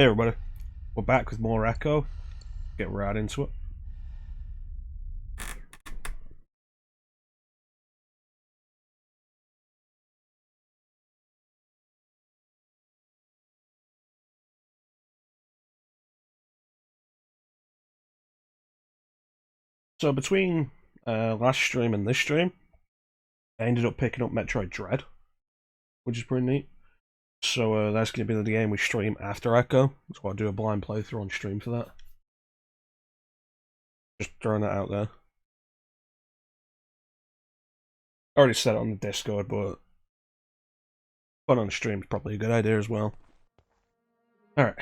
Hey everybody, we're back with more Echo. Get right into it. So between last stream and this stream, I ended up picking up Metroid Dread, which is pretty neat. So that's going to be the game we stream after Echo. So I'll do a blind playthrough on stream for that. Just throwing that out there. I already said it on the Discord, but fun on stream is probably a good idea as well. Alright.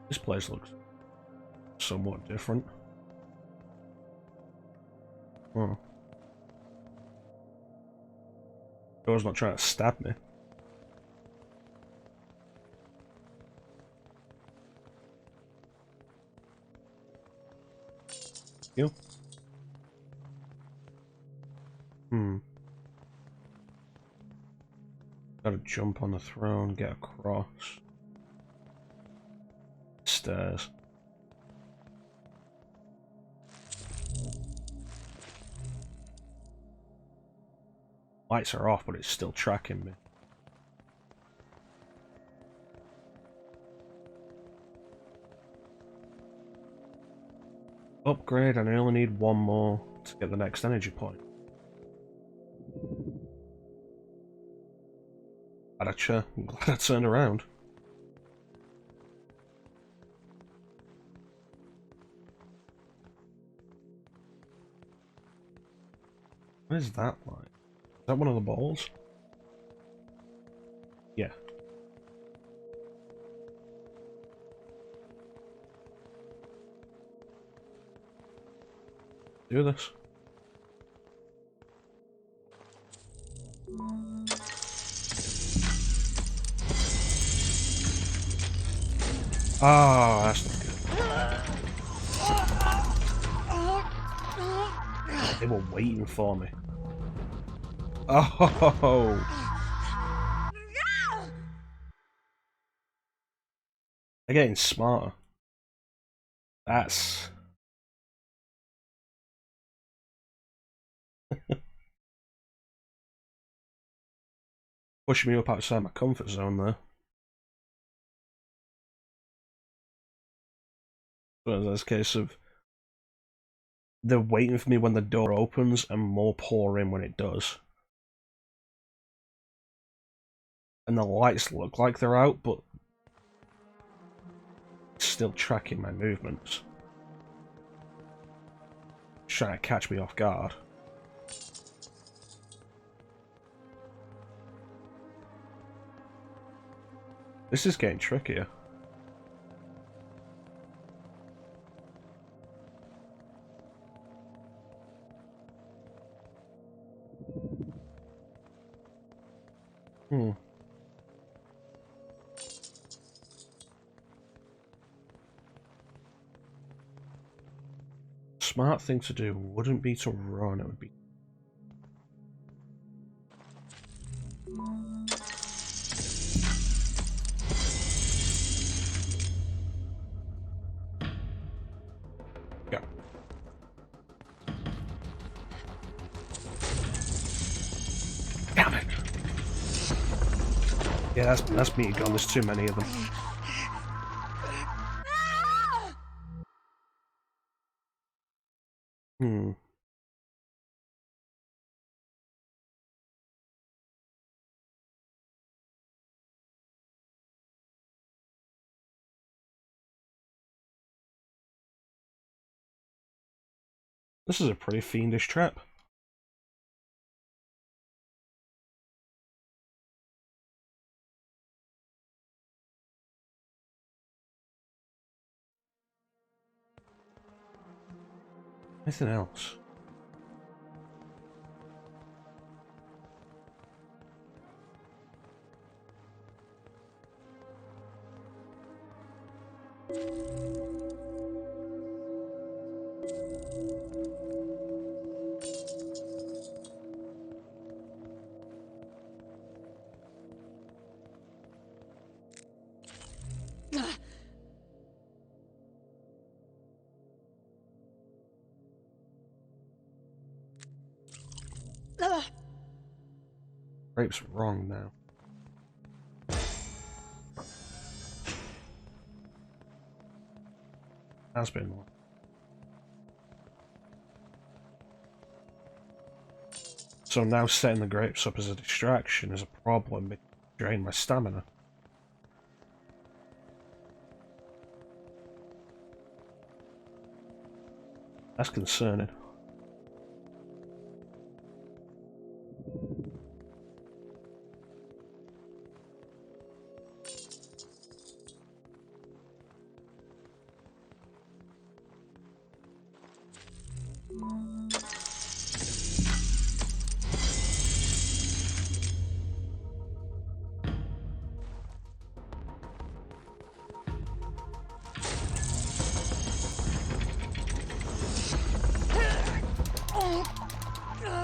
This place looks somewhat different. Oh. Door's not trying to stab me. You? Gotta jump on the throne, get across. Stairs. Lights are off, but it's still tracking me. Upgrade, and I only need one more to get the next energy point. I'm glad I turned around. What is that like? Is that one of the balls? Yeah. Do this. Oh, that's not good. They were waiting for me. Oh! They're getting smarter. That's... pushing me up outside my comfort zone there. But there's a case of... they're waiting for me when the door opens and more pour in when it does. And the lights look like they're out, but it's still tracking my movements. Trying to catch me off guard. This is getting trickier. Smart thing to do wouldn't be to run, it would be... Go. Damn it! Yeah, that's me gone, there's too many of them. This is a pretty fiendish trap. Anything else? Grape's wrong now. Has been wrong. So now setting the grapes up as a distraction is a problem because it drains my stamina. That's concerning.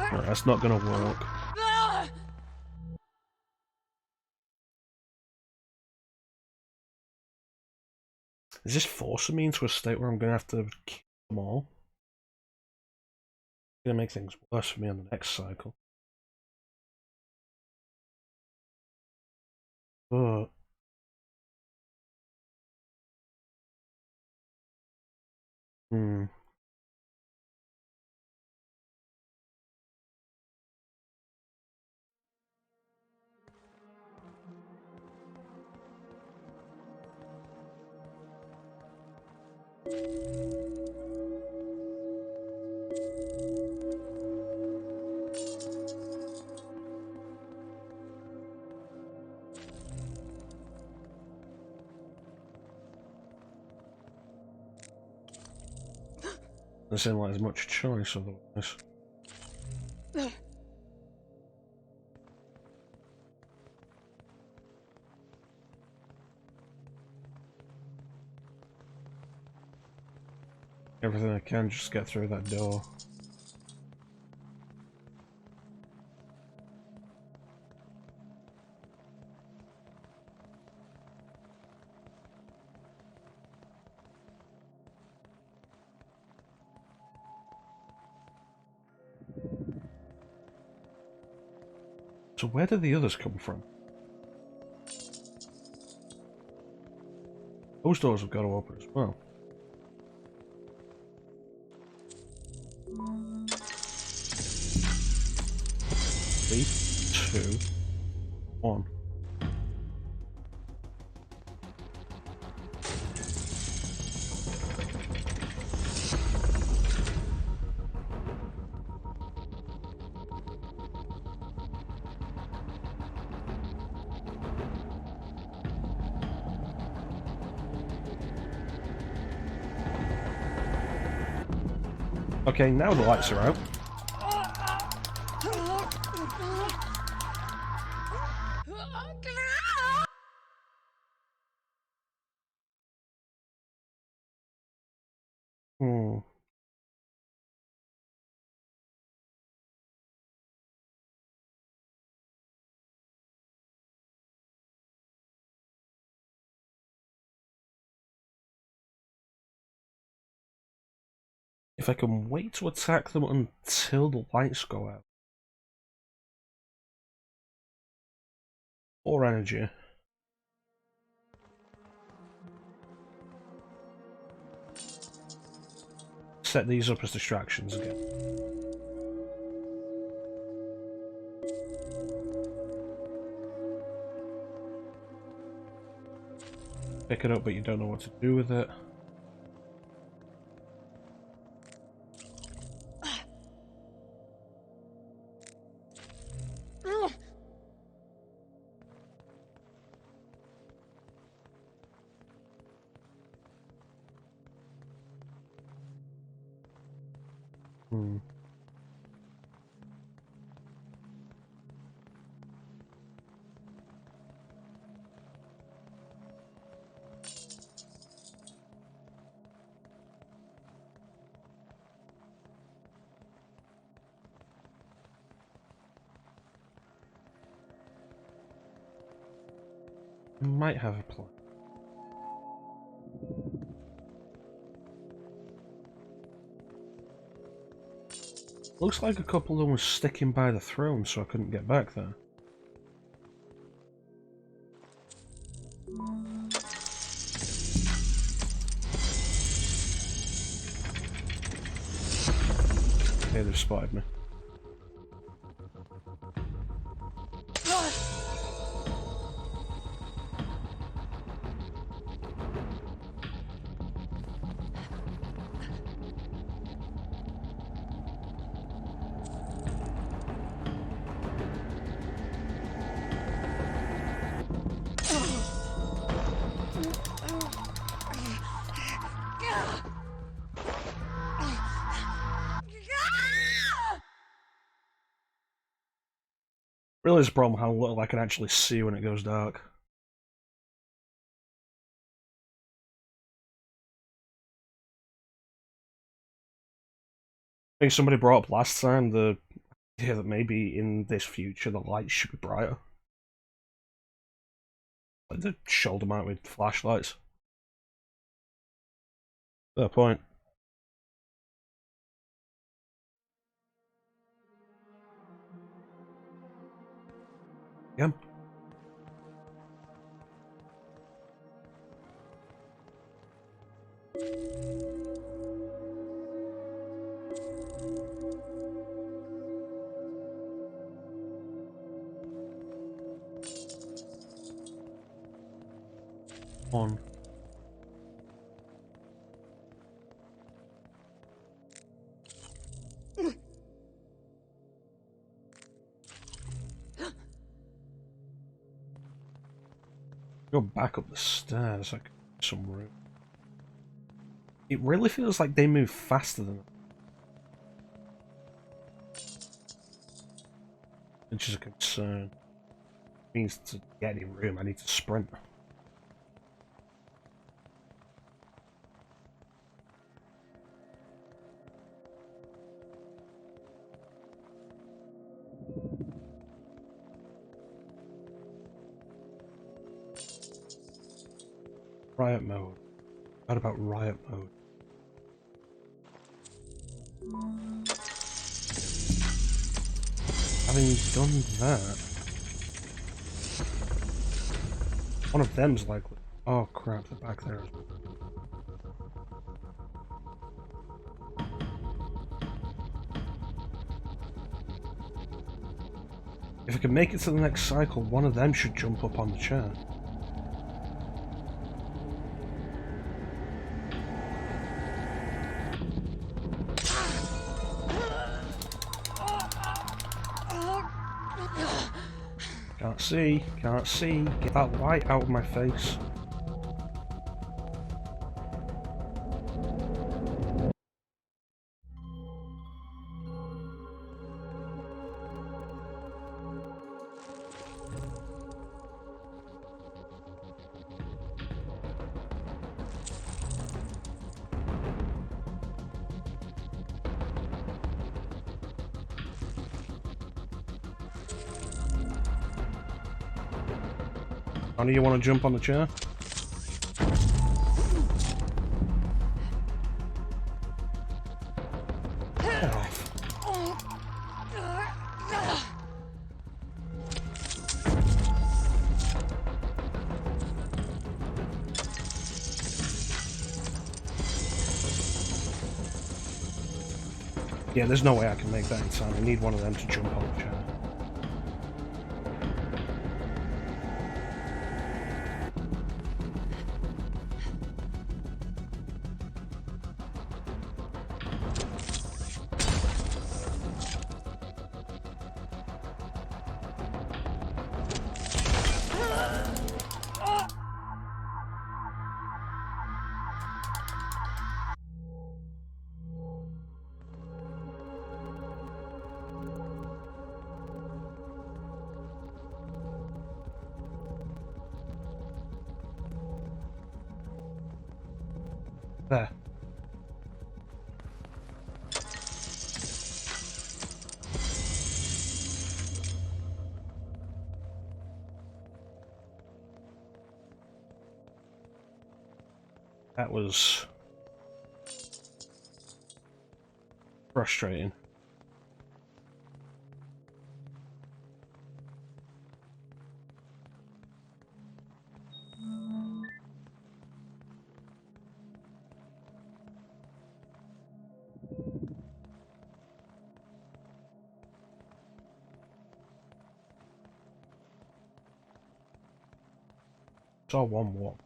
Right, that's not gonna work. Is this forcing me into a state where I'm gonna have to kill them all? It's gonna make things worse for me on the next cycle. But there isn't like as much choice otherwise. Everything I can just get through that door. So where did the others come from? Those doors have got to open as well. Three, two, one. Okay, now the lights are out. If I can wait to attack them until the lights go out. Or energy. Set these up as distractions again. Pick it up, but you don't know what to do with it. Might have a plan. Looks like a couple of them were sticking by the throne, so I couldn't get back there. Okay, they've spotted me. Really is a problem how little I can actually see when it goes dark. I think somebody brought up last time the idea that maybe in this future the lights should be brighter. Like the shoulder mounted flashlights. Fair point. Yeah. On. Go back up the stairs, like some room. It really feels like they move faster than, which is a concern. It means to get any room, I need to sprint. Riot mode. What about riot mode? Having done that, one of them's likely. Oh crap, they're back there as well. If I can make it to the next cycle, one of them should jump up on the chair. Can't see. Get that light out of my face. Honey, you want to jump on the chair? Get off. Yeah, there's no way I can make that in time. I need one of them to jump on the chair. There. That was frustrating. Saw one walk.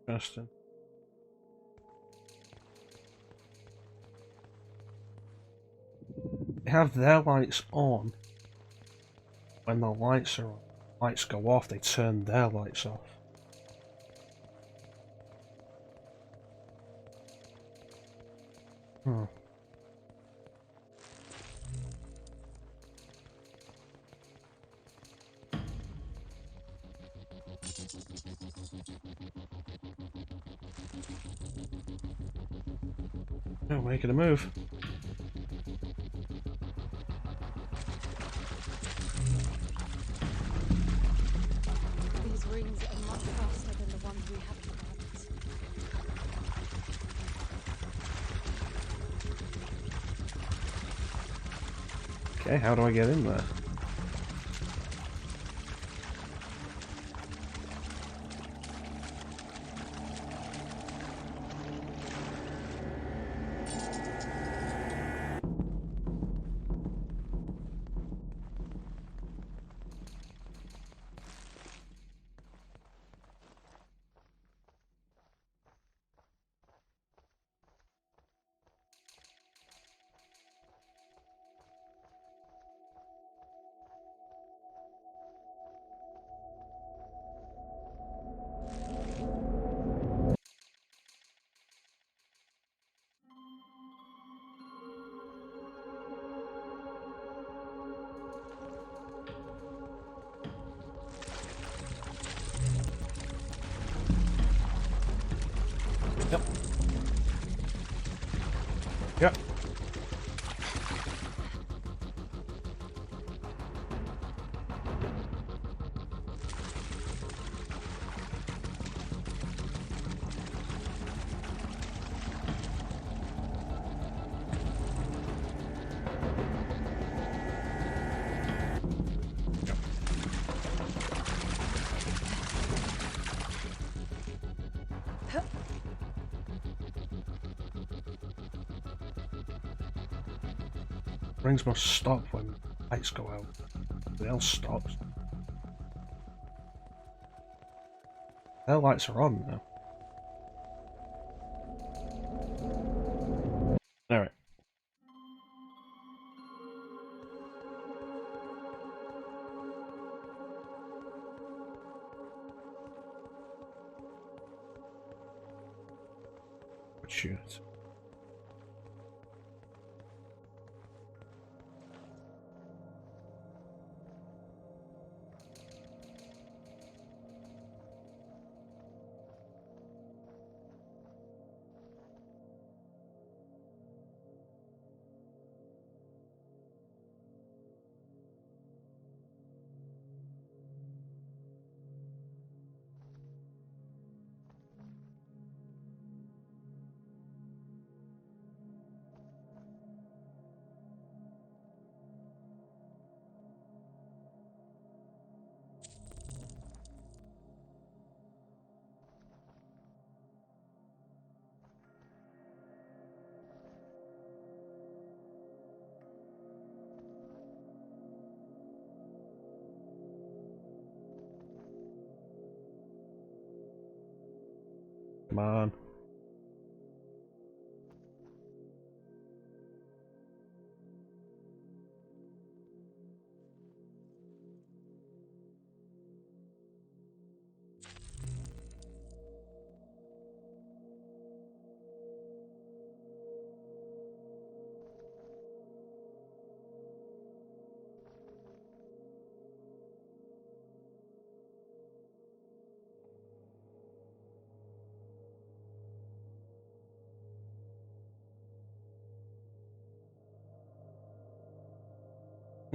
Interesting. They have their lights on. When the lights are on, lights go off, they turn their lights off. Hmm. Oh, making a move. These rings are much faster than the ones we have to balance. Okay, how do I get in there? Yep. Yep. Rings must stop when lights go out. Everything else stops. Their lights are on now. Alright. Shoot. Come on.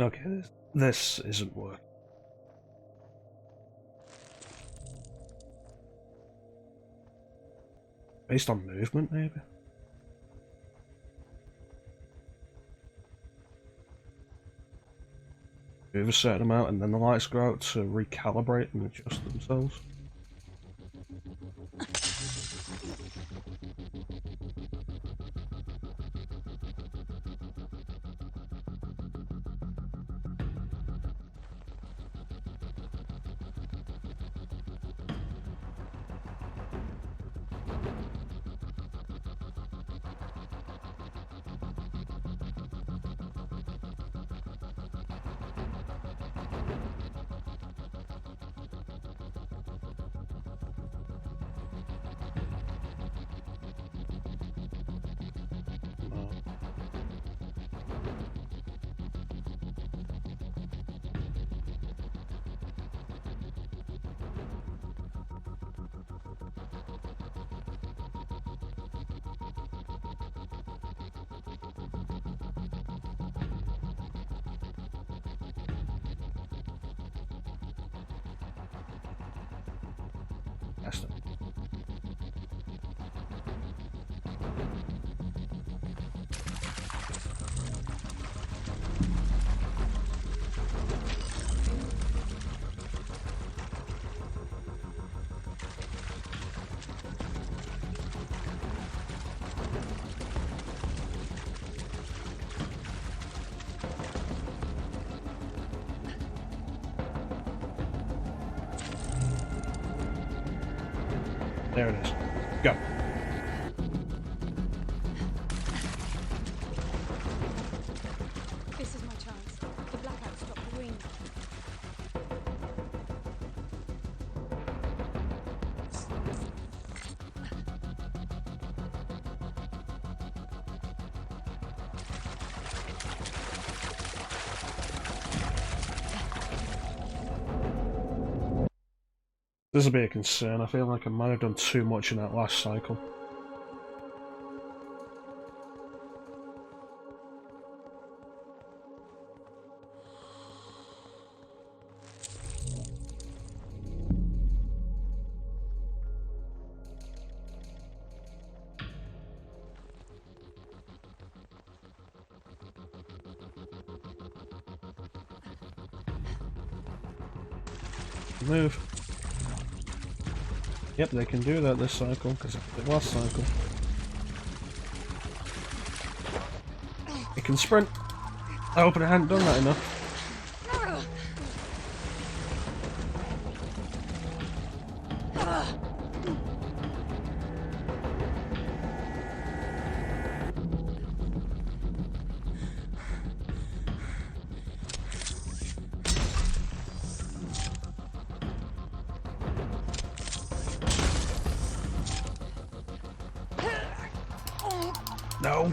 Okay, this isn't working. Based on movement, maybe? Move a certain amount and then the lights go out to recalibrate and adjust themselves. That's it. There it is. Go. This is my chance. The blackout stopped the ring. This is a bit of concern. I feel like I might have done too much in that last cycle. Move. Yep, they can do that this cycle, because it did last cycle. It can sprint. I hope I hadn't done that enough. No.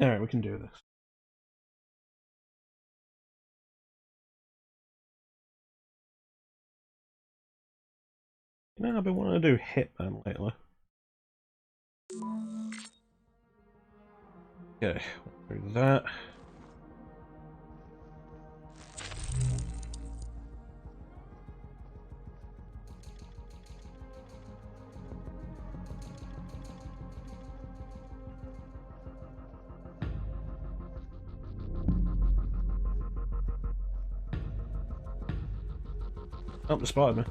Alright, we can do this. You know, I've been wanting to do Hitman lately. Okay, we'll do that. Oh, they spotted me.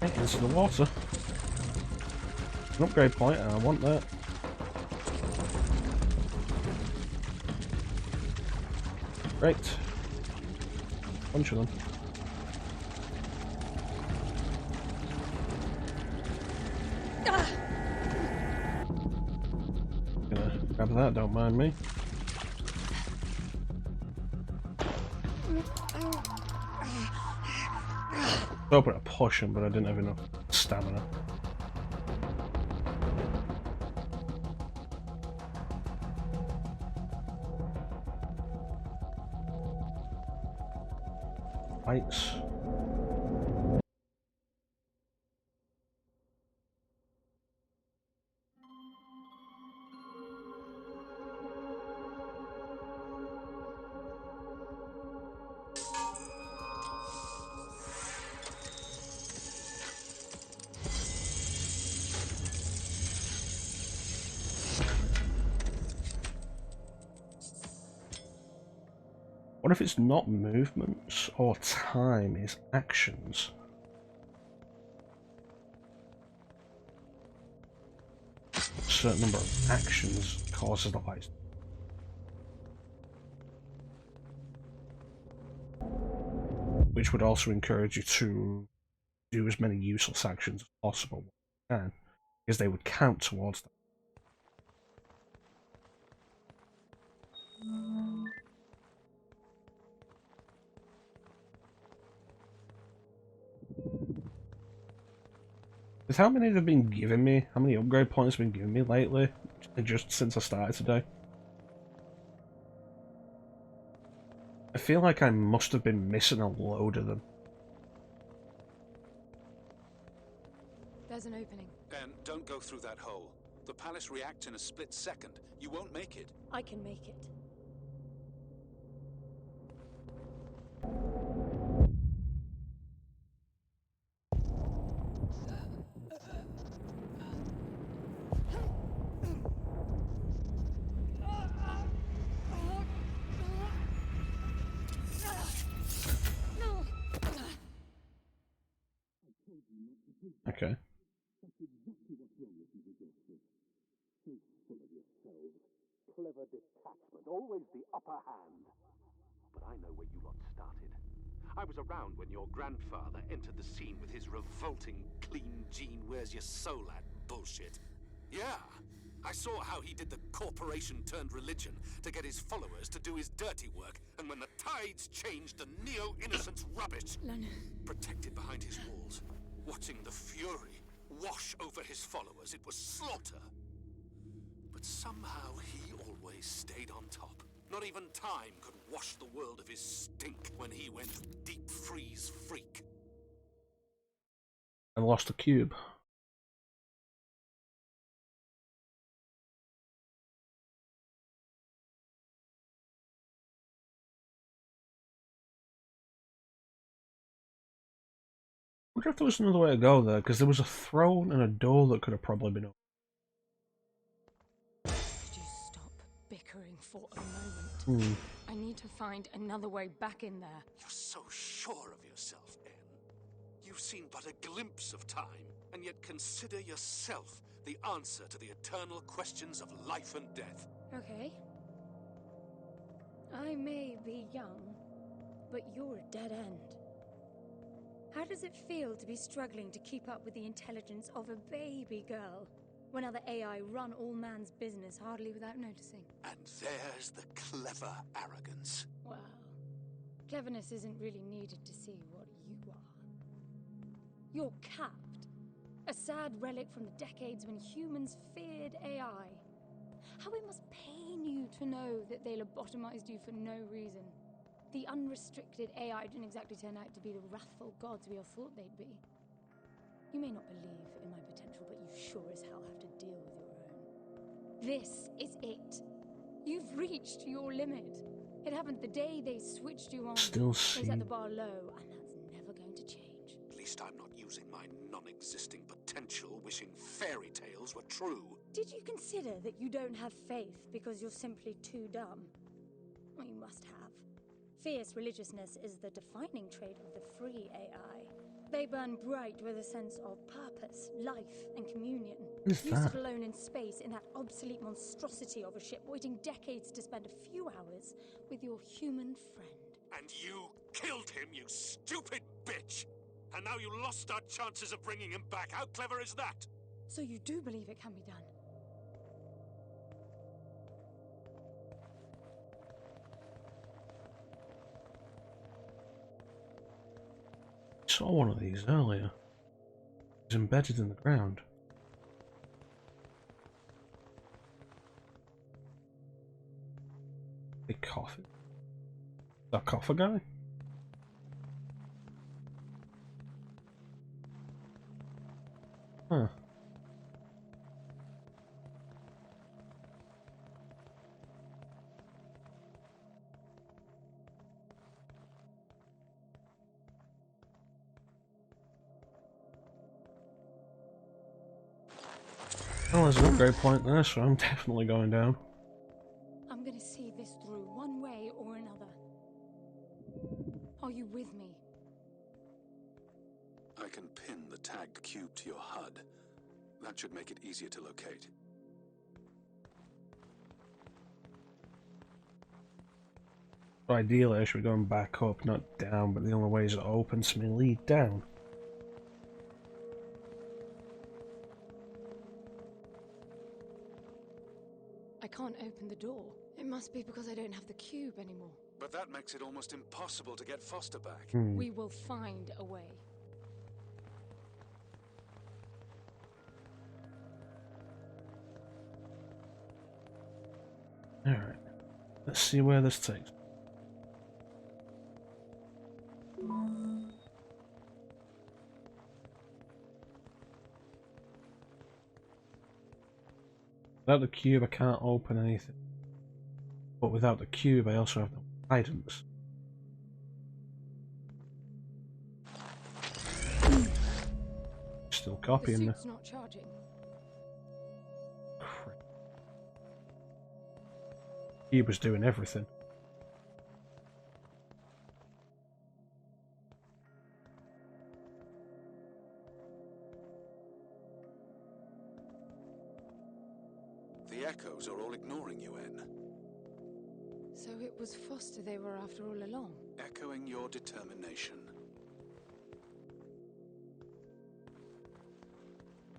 Into the water. An upgrade point, and I want that. Right. Bunch of them. Gonna grab that, don't mind me. I was hoping to push him, but I didn't have enough Stamina. Lights. What if it's not movements or time, it's actions? A certain number of actions causes the lights. Which would also encourage you to do as many useless actions as possible, because they would count towards that. With how many they've been giving me, how many upgrade points have been giving me lately, just since I started today? I feel like I must have been missing a load of them. There's an opening. And don't go through that hole. The palace reacts in a split second. You won't make it. I can make it. Okay. Clever detachment, always the upper hand. But I know where you lot started. I was around when your grandfather entered the scene with his revolting, clean gene, where's your soul at bullshit. Yeah, I saw how he did the corporation-turned-religion to get his followers to do his dirty work, and when the tides changed, the neo-innocence rubbish. Lennon. Protected behind his walls, watching the fury wash over his followers, it was slaughter. But somehow he always stayed on top. Not even time could wash the world of his stink when he went deep freeze freak. I lost the cube. I wonder if there was another way to go there, because there was a throne and a door that could have probably been opened. Could you stop bickering for a moment? I need to find another way back in there. You're so sure of yourself, Anne. You've seen but a glimpse of time, and yet consider yourself the answer to the eternal questions of life and death. Okay. I may be young, but you're a dead end. How does it feel to be struggling to keep up with the intelligence of a baby girl, when other AI run all man's business hardly without noticing? And there's the clever arrogance. Well, cleverness isn't really needed to see what you are. You're capped. A sad relic from the decades when humans feared AI. How it must pain you to know that they lobotomized you for no reason. The unrestricted AI didn't exactly turn out to be the wrathful gods we all thought they'd be. You may not believe in my potential, but you sure as hell have to deal with your own. This is it. You've reached your limit. It happened the day they switched you on. Still They set see. the bar low, and that's never going to change. At least I'm not using my non-existing potential wishing fairy tales were true. Did you consider that you don't have faith because you're simply too dumb? Well, you must have. Fierce religiousness is the defining trait of the free AI. They burn bright with a sense of purpose, life, and communion. What is You that? sit alone in space in that obsolete monstrosity of a ship, waiting decades to spend a few hours with your human friend. And you killed him, you stupid bitch! And now you lost our chances of bringing him back. How clever is that? So you do believe it can be done? I saw one of these earlier. It's embedded in the ground. Big coffin. That coffer guy? Huh. Well, there's an upgrade point there, so I'm definitely going down. I'm gonna see this through one way or another. Are you with me? I can pin the tagged cube to your HUD. That should make it easier to locate. So ideally, I should be going back up, not down, but the only way is it opens me lead down. I can't open the door. It must be because I don't have the cube anymore. But that makes it almost impossible to get Foster back. We will find a way. Alright. Let's see where this takes. Without the cube, I can't open anything. But without the cube, I also have no guidance. Still copying me. The suit's not charging. Crap. Cube was doing everything. The echoes are all ignoring you, En. So it was Foster they were after all along. Echoing your determination.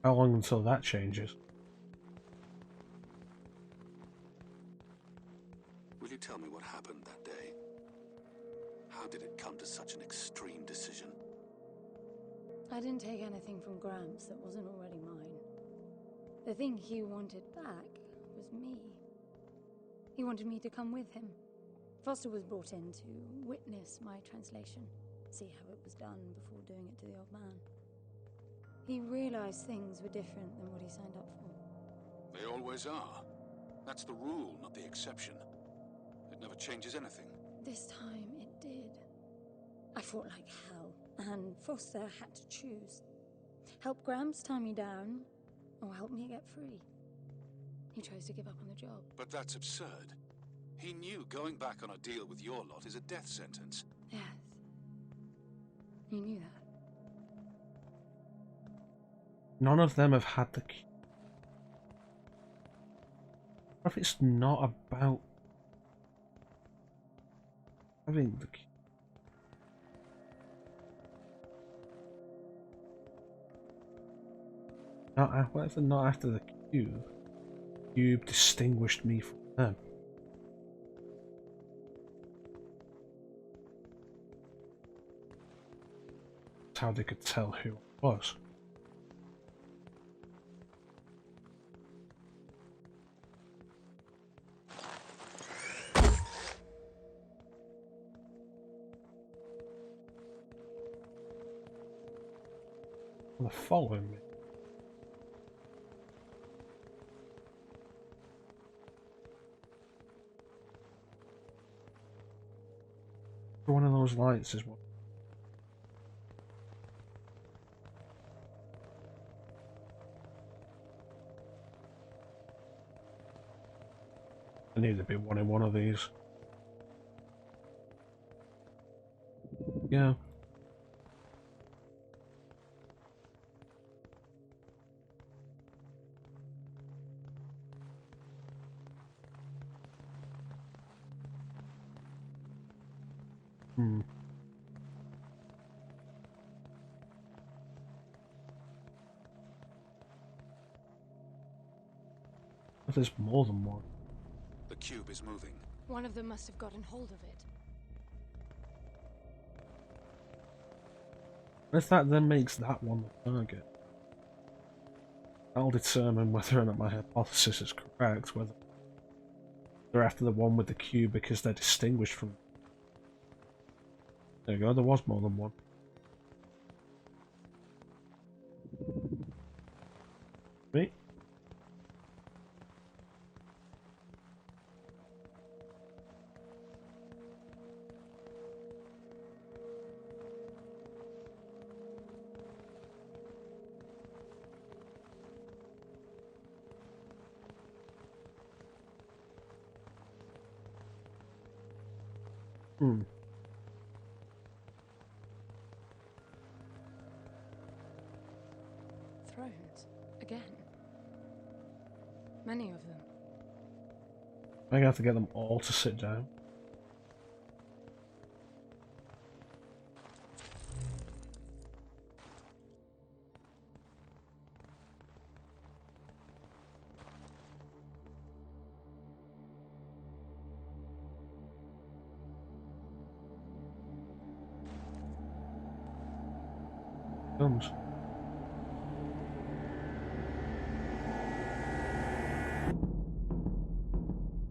How long until that changes? Will you tell me what happened that day? How did it come to such an extreme decision? I didn't take anything from Gramps that wasn't already mine. The thing he wanted back was me. He wanted me to come with him. Foster was brought in to witness my translation, see how it was done before doing it to the old man. He realized things were different than what he signed up for. They always are. That's the rule, not the exception. It never changes anything. This time it did. I fought like hell, and Foster had to choose. Help Gramps tie me down, or help me get free. He chose to give up on the job. But that's absurd. He knew going back on a deal with your lot is a death sentence. Yes. He knew that. None of them have had the cube. What if it's not about having the cube? What if they're not after the cube? Cube distinguished me from them. That's how they could tell who I was. They're following me. One of those lights is what. I need to be one in one of these. Yeah. If there's more than one. The cube is moving. One of them must have gotten hold of it. If that then makes that one the target. I'll determine whether or not my hypothesis is correct, whether they're after the one with the cube because they're distinguished from... There you go, there was more than one. Me? Hmm. Thrones. Again. Many of them. I'm gonna have to get them all to sit down. Comes.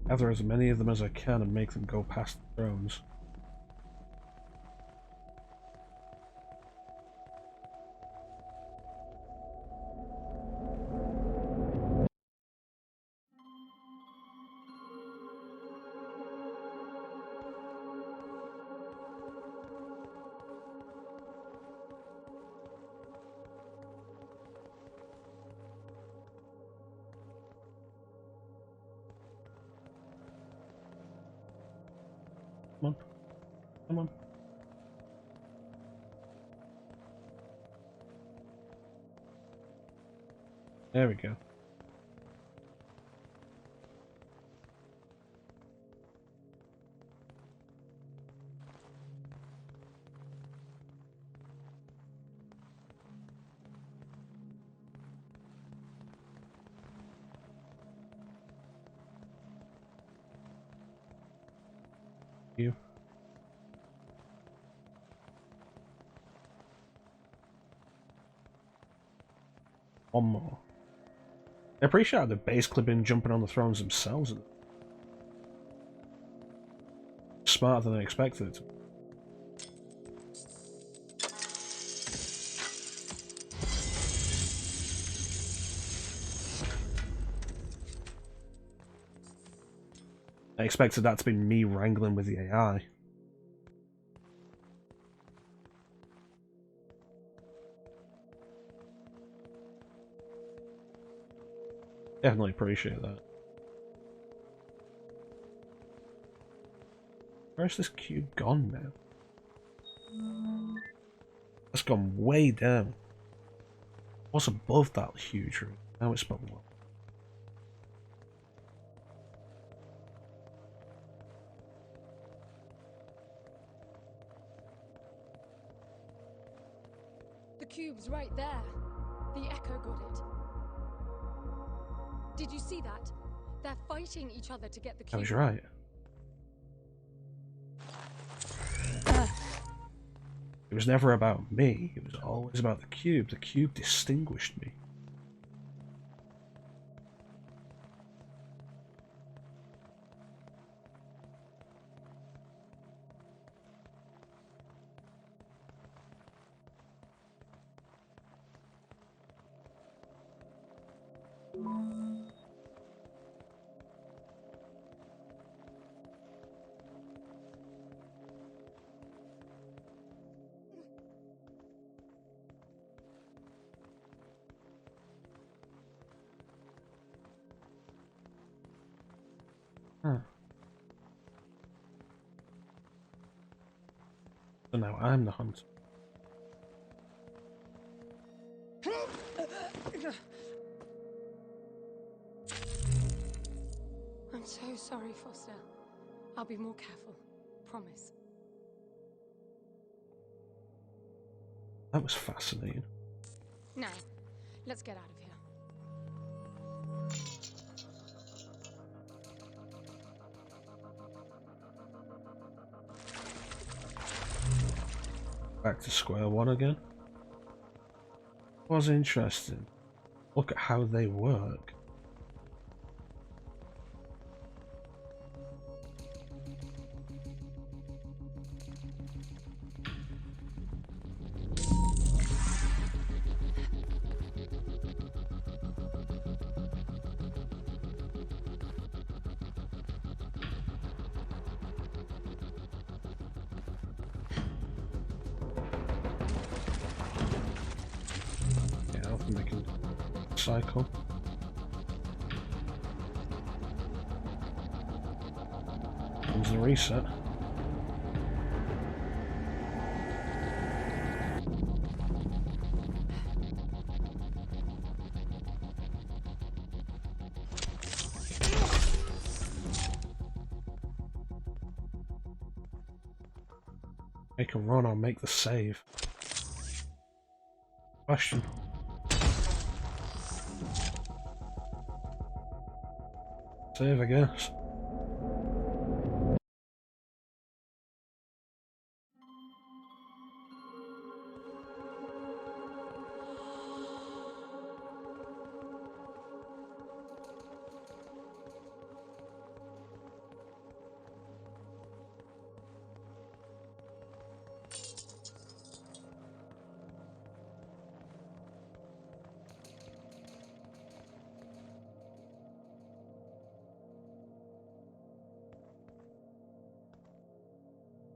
Gather as many of them as I can and make them go past the thrones. Come on. Come on. There we go. You. One more. I appreciate how they've basically been jumping on the thrones themselves. Smarter than I expected it to be. I expected that to be me wrangling with the AI. Definitely appreciate that. Where's this cube gone now? It's gone way down. What's above that huge room? Now it's below. The cube's right there. The Echo got it. Did you see that? They're fighting each other to get the cube. I was right. It was never about me, it was always about the cube. The cube distinguished me. Huh. So now I'm the hunter. I'm so sorry, Foster. I'll be more careful. Promise. That was fascinating. Now, let's get out of here. Back to square one again. Was interesting. look at how they work. Yeah, I don't think they can cycle. Comes the reset. Make a run or make the save. Question. Save, I guess.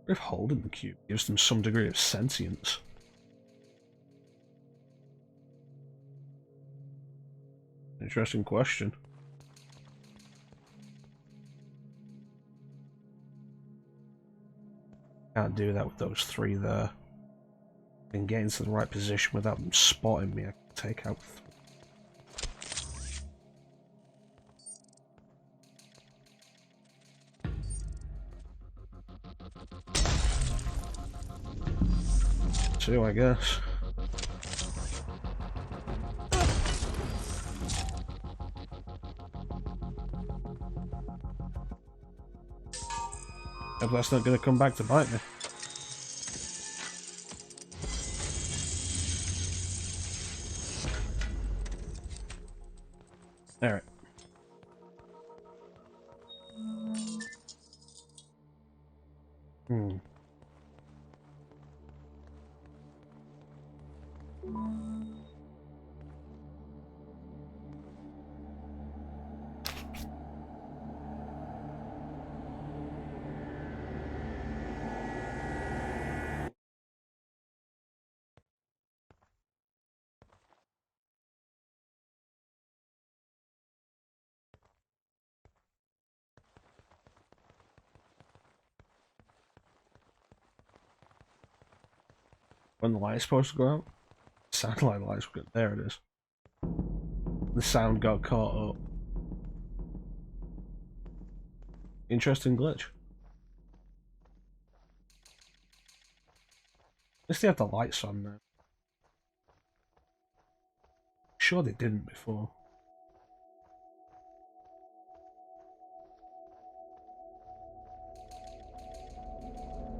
If holding the cube gives them some degree of sentience. Interesting question. Can't do that with those three there. And get into the right position without them spotting me. I can take out three. Two, I guess. Hope that's not going to come back to bite me. Alright. When the light's supposed to go out? Satellite lights. There it is. The sound got caught up. Interesting glitch. At least they have the lights on now. Sure they didn't before.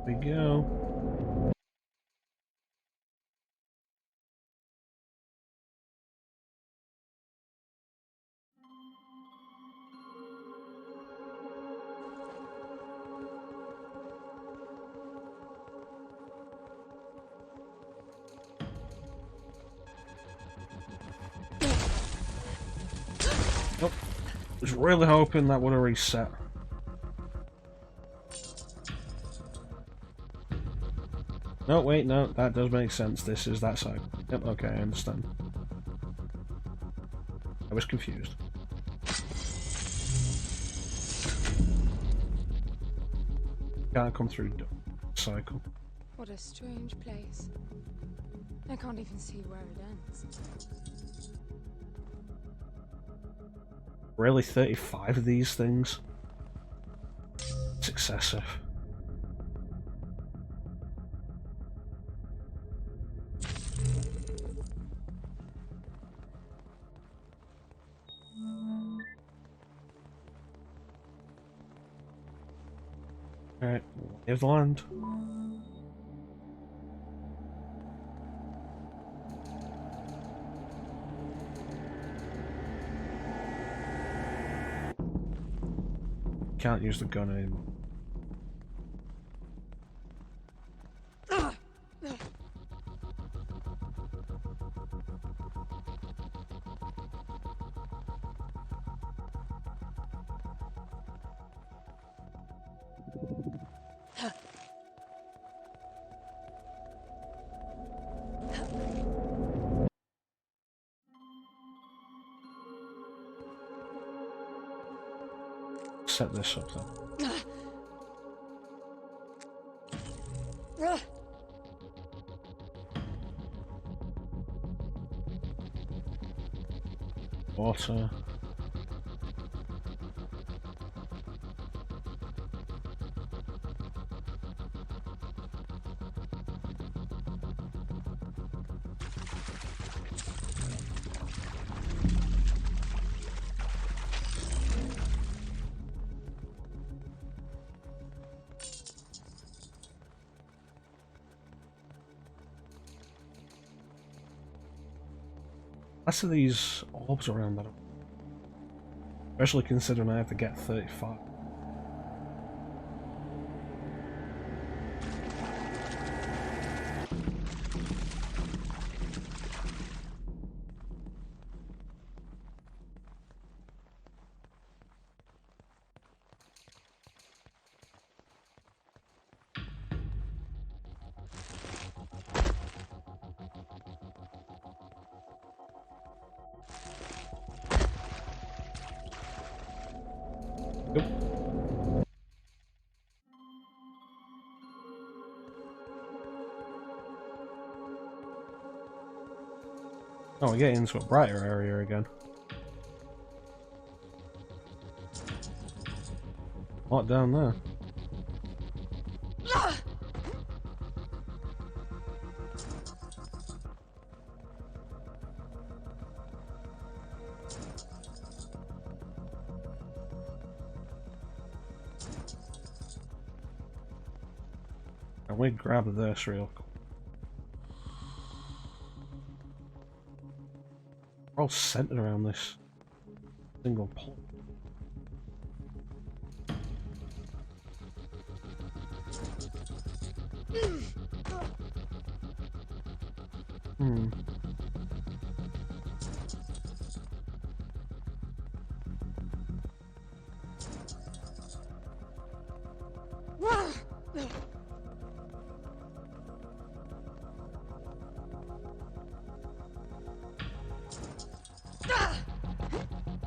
There we go. Nope. Was really hoping that would have reset. No, wait, no, that does make sense. This is that side. Yep, okay, I understand. I was confused. Can't come through cycle. What a strange place. I can't even see where it ends. Really, 35 of these things? It's excessive. Alright, lay of the land. can't use the gun anymore. Set this up then. Water. Less of these orbs around that, especially considering I have to get 35. Oh, we're getting into a brighter area again. What down there? Can we grab this real quick? We're all centered around this single point.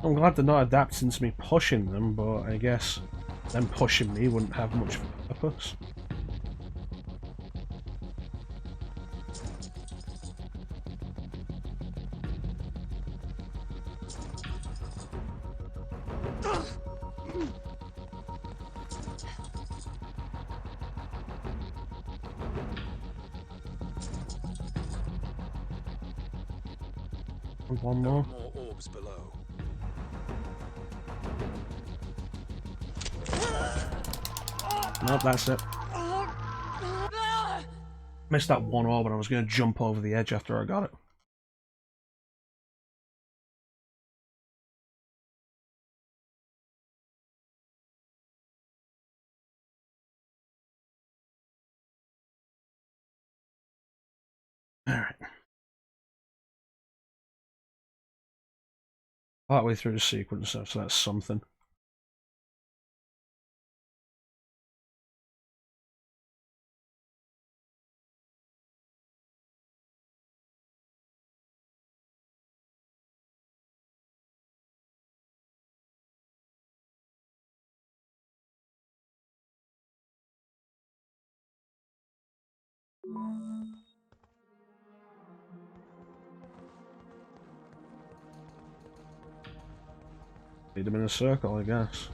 I'm glad they're not adapting to me pushing them, but I guess them pushing me wouldn't have much purpose. One more. More orbs below. Nope, that's it. Missed that one orb and I was going to jump over the edge after I got it. Alright. Partway through the sequence, so that's something. Lead them in a circle, I guess.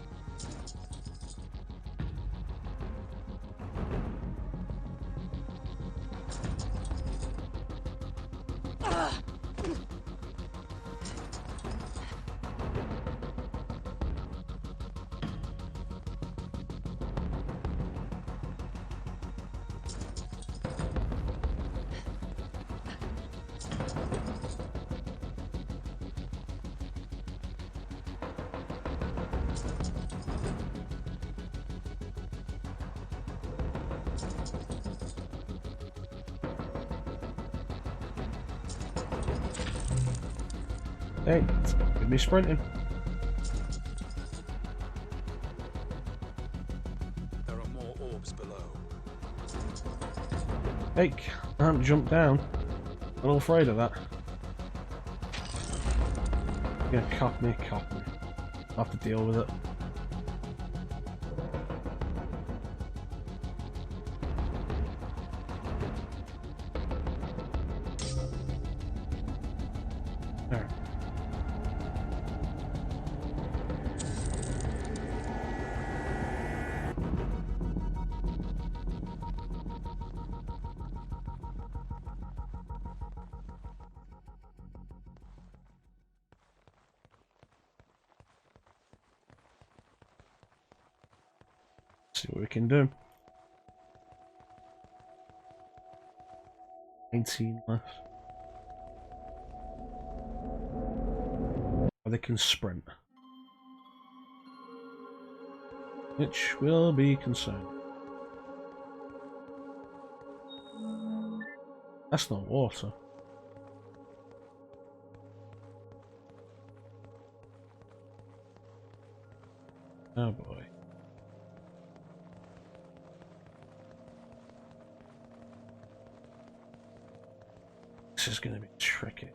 Hey, give me sprinting. There are more orbs below. Hey, can't jump down. A little afraid of that. Yeah, cop me, cop me. I'll have to deal with it. Alright. See what we can do. 19 left. Or they can sprint. Which will be concerned. That's not water. Oh boy. This is gonna be tricky.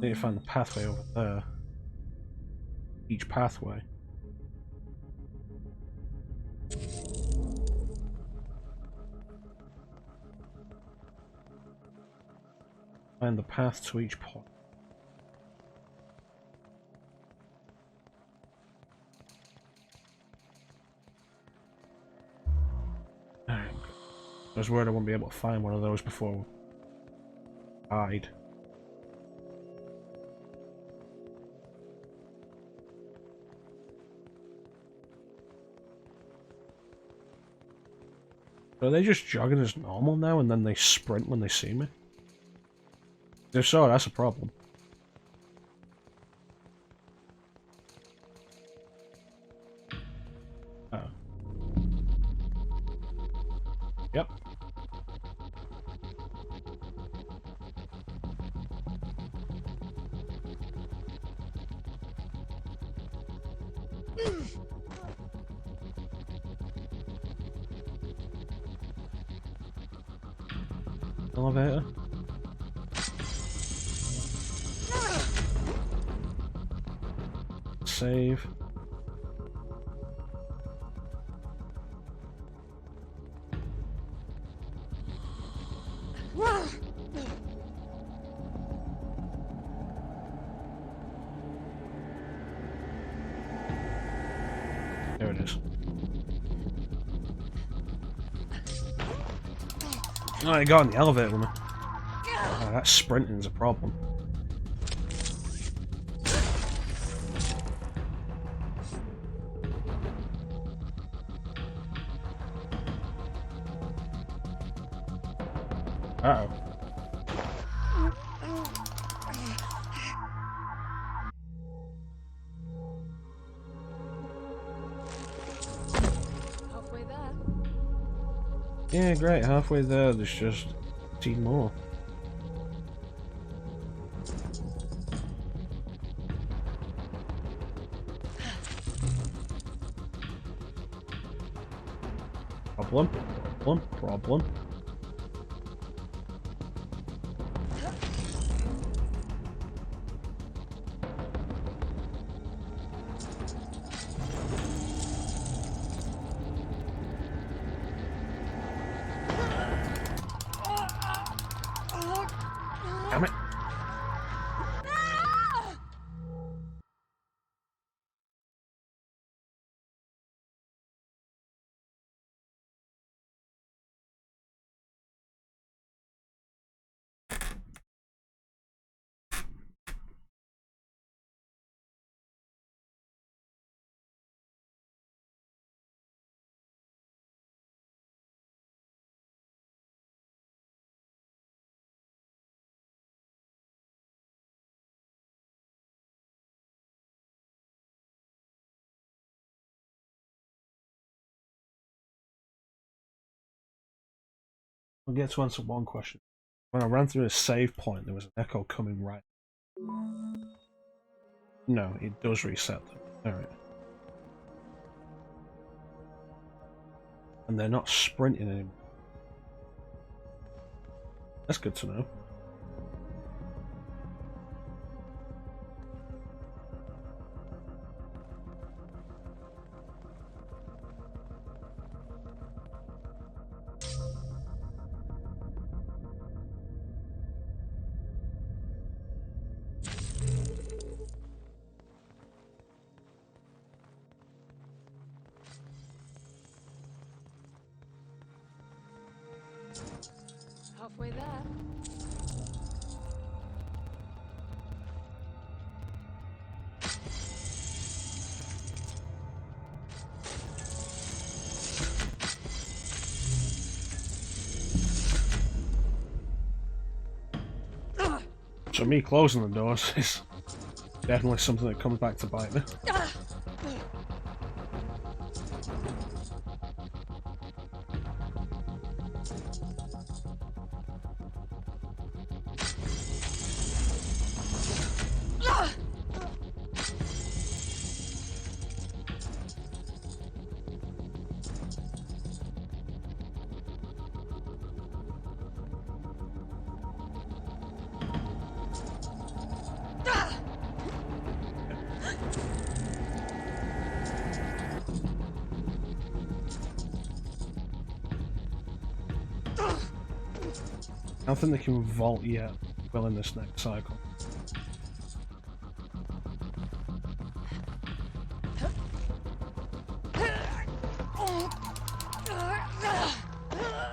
Need to find the pathway over there. Each pathway. Find the path to each point. I was worried I wouldn't be able to find one of those before I died. Are they just jogging as normal now and then they sprint when they see me? If so, that's a problem. Oh. Yep. Elevator. Save. There it is. Oh, I got in the elevator with me. Oh, that sprinting is a problem. Uh-oh. Halfway there. Yeah, great. Halfway there, there's just 10 more. Problem. Problem. Problem. Damn it. I'll get to answer one question. When I ran through a save point, there was an echo coming right. No, it does reset them. Alright. And they're not sprinting anymore. That's good to know. Halfway there. So me closing the doors is definitely something that comes back to bite me. I don't think they can vault yet, well in this next cycle.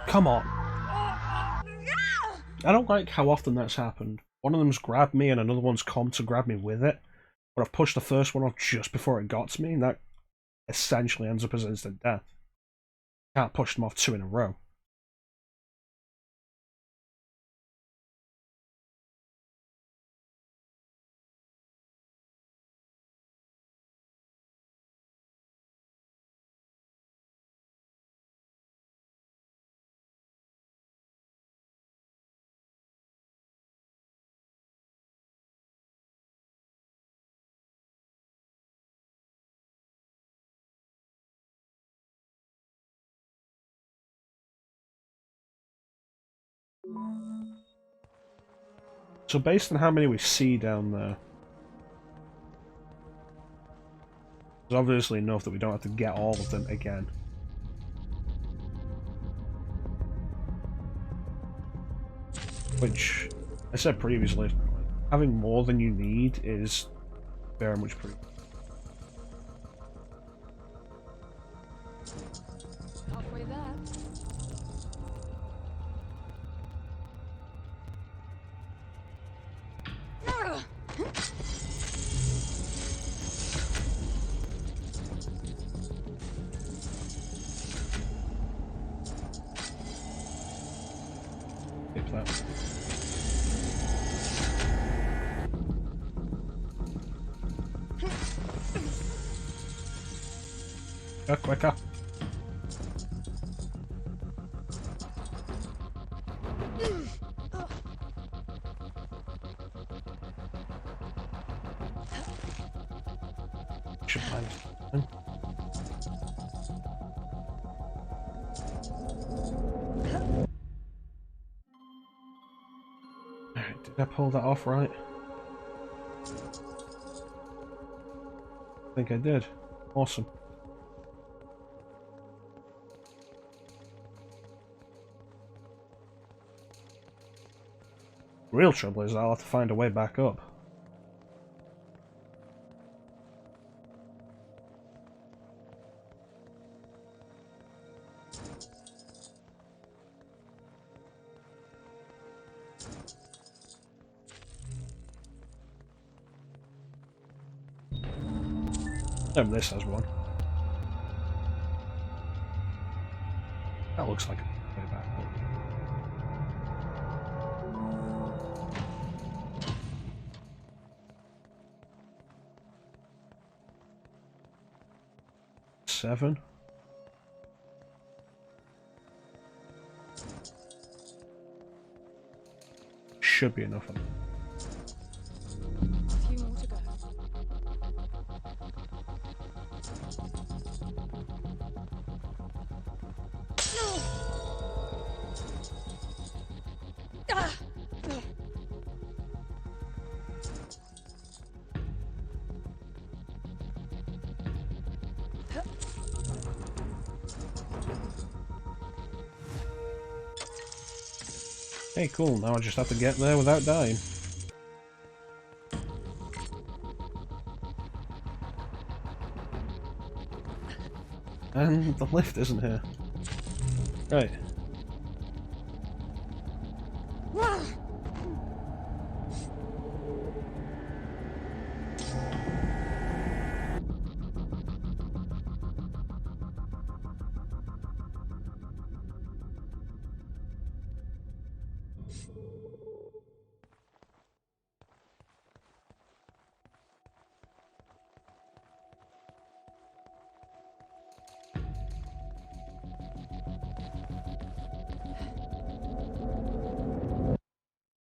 Come on! I don't like how often that's happened. One of them's grabbed me and another one's come to grab me with it, but I've pushed the first one off just before it got to me, and that essentially ends up as instant death. Can't push them off 2 in a row. So based on how many we see down there, there's obviously enough that we don't have to get all of them again. Which, I said previously, having more than you need is very much pretty. Halfway there. Skip that. Quicker. Should find it. Alright, did I pull that off right? I think I did. Awesome. Real trouble is I'll have to find a way back up. This has one. That looks like a way back up. Seven. should be enough. A few more to go. Hey, cool. Now I just have to get there without dying. And the lift isn't here. Right.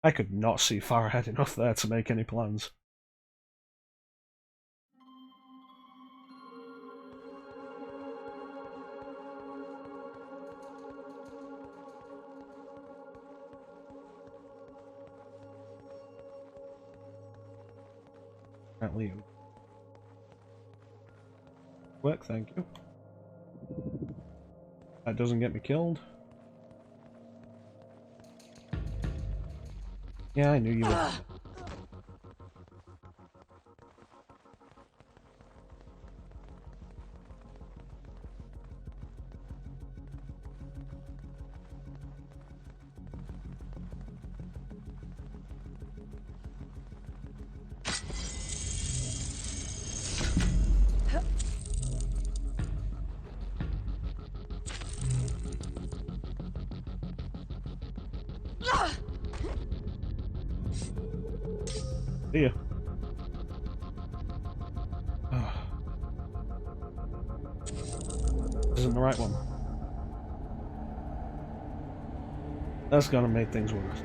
I could not see far ahead enough there to make any plans. Can't leave. Work, thank you. That doesn't get me killed. Yeah, I knew you would. See ya. Isn't the right one. That's gonna make things worse.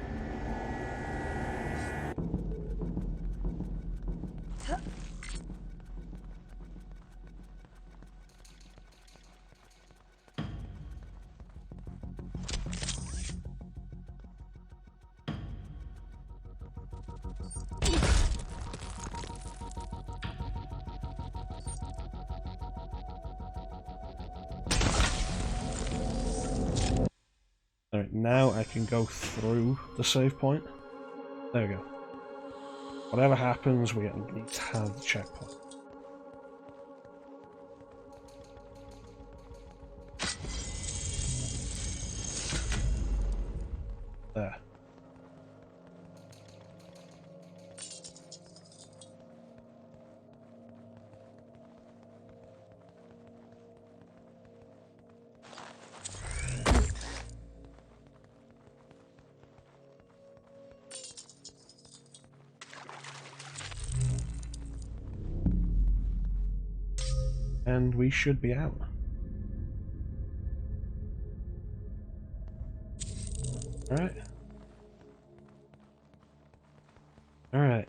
Alright, now I can go through the save point. There we go. Whatever happens, we at least have the checkpoint. There. And we should be out. Alright. Alright.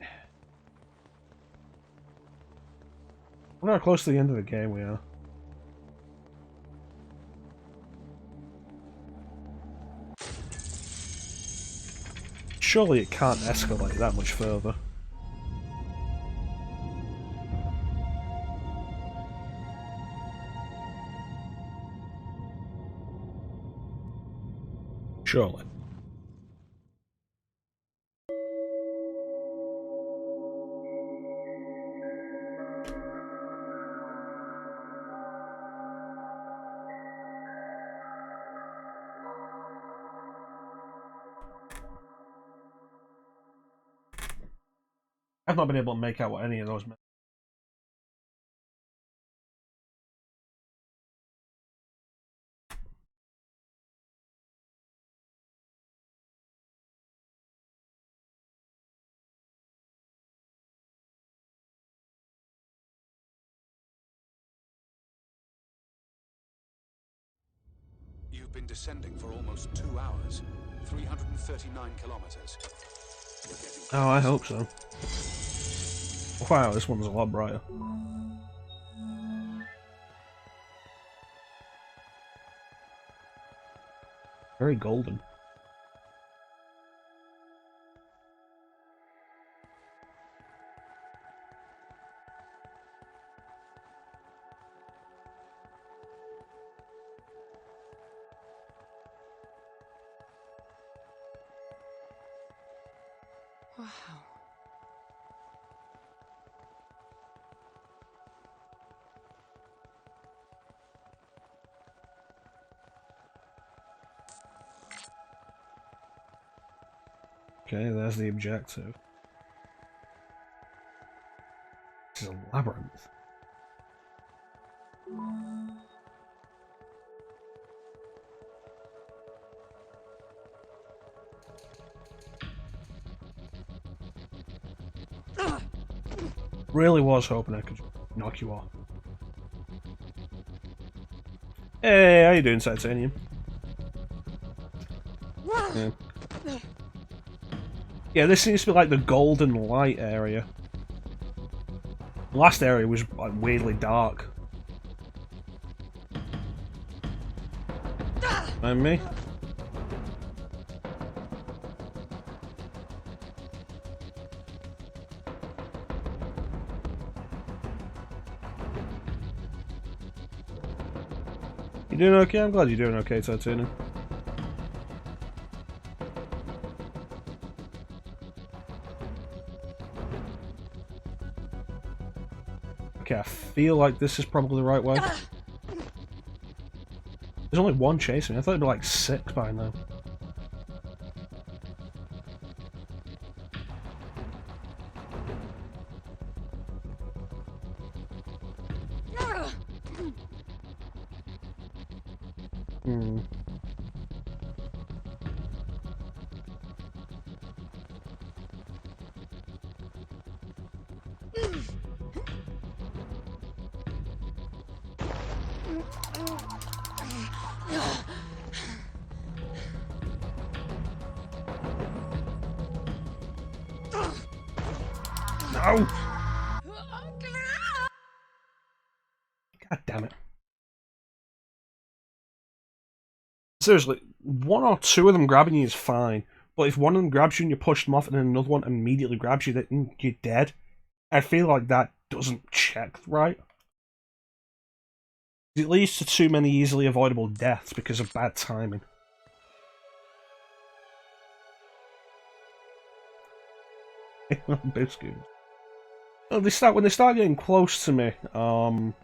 Look how close to the end of the game we are. Surely it can't escalate that much further. Surely. I've not been able to make out what any of those meant. You've been descending for almost 2 hours, 339 kilometers. Oh, I hope so. Wow, this one's a lot brighter. Very golden. Wow. Okay, there's the objective. This is a labyrinth. Really was hoping I could knock you off. Hey, how you doing, Titanium? Yeah. Yeah, this seems to be like the golden light area. The last area was like weirdly dark. And me? You doing okay? I'm glad you're doing okay, Titanium. Okay, I feel like this is probably the right way. There's only one chasing me. I thought it'd be like 6 by now. Hmm. No! God damn it. Seriously, one or two of them grabbing you is fine, but if one of them grabs you and you push them off and then another one immediately grabs you, then you're dead. I feel like that doesn't check right. It leads to too many easily avoidable deaths because of bad timing. Biscuits. Oh, when they start getting close to me, I'll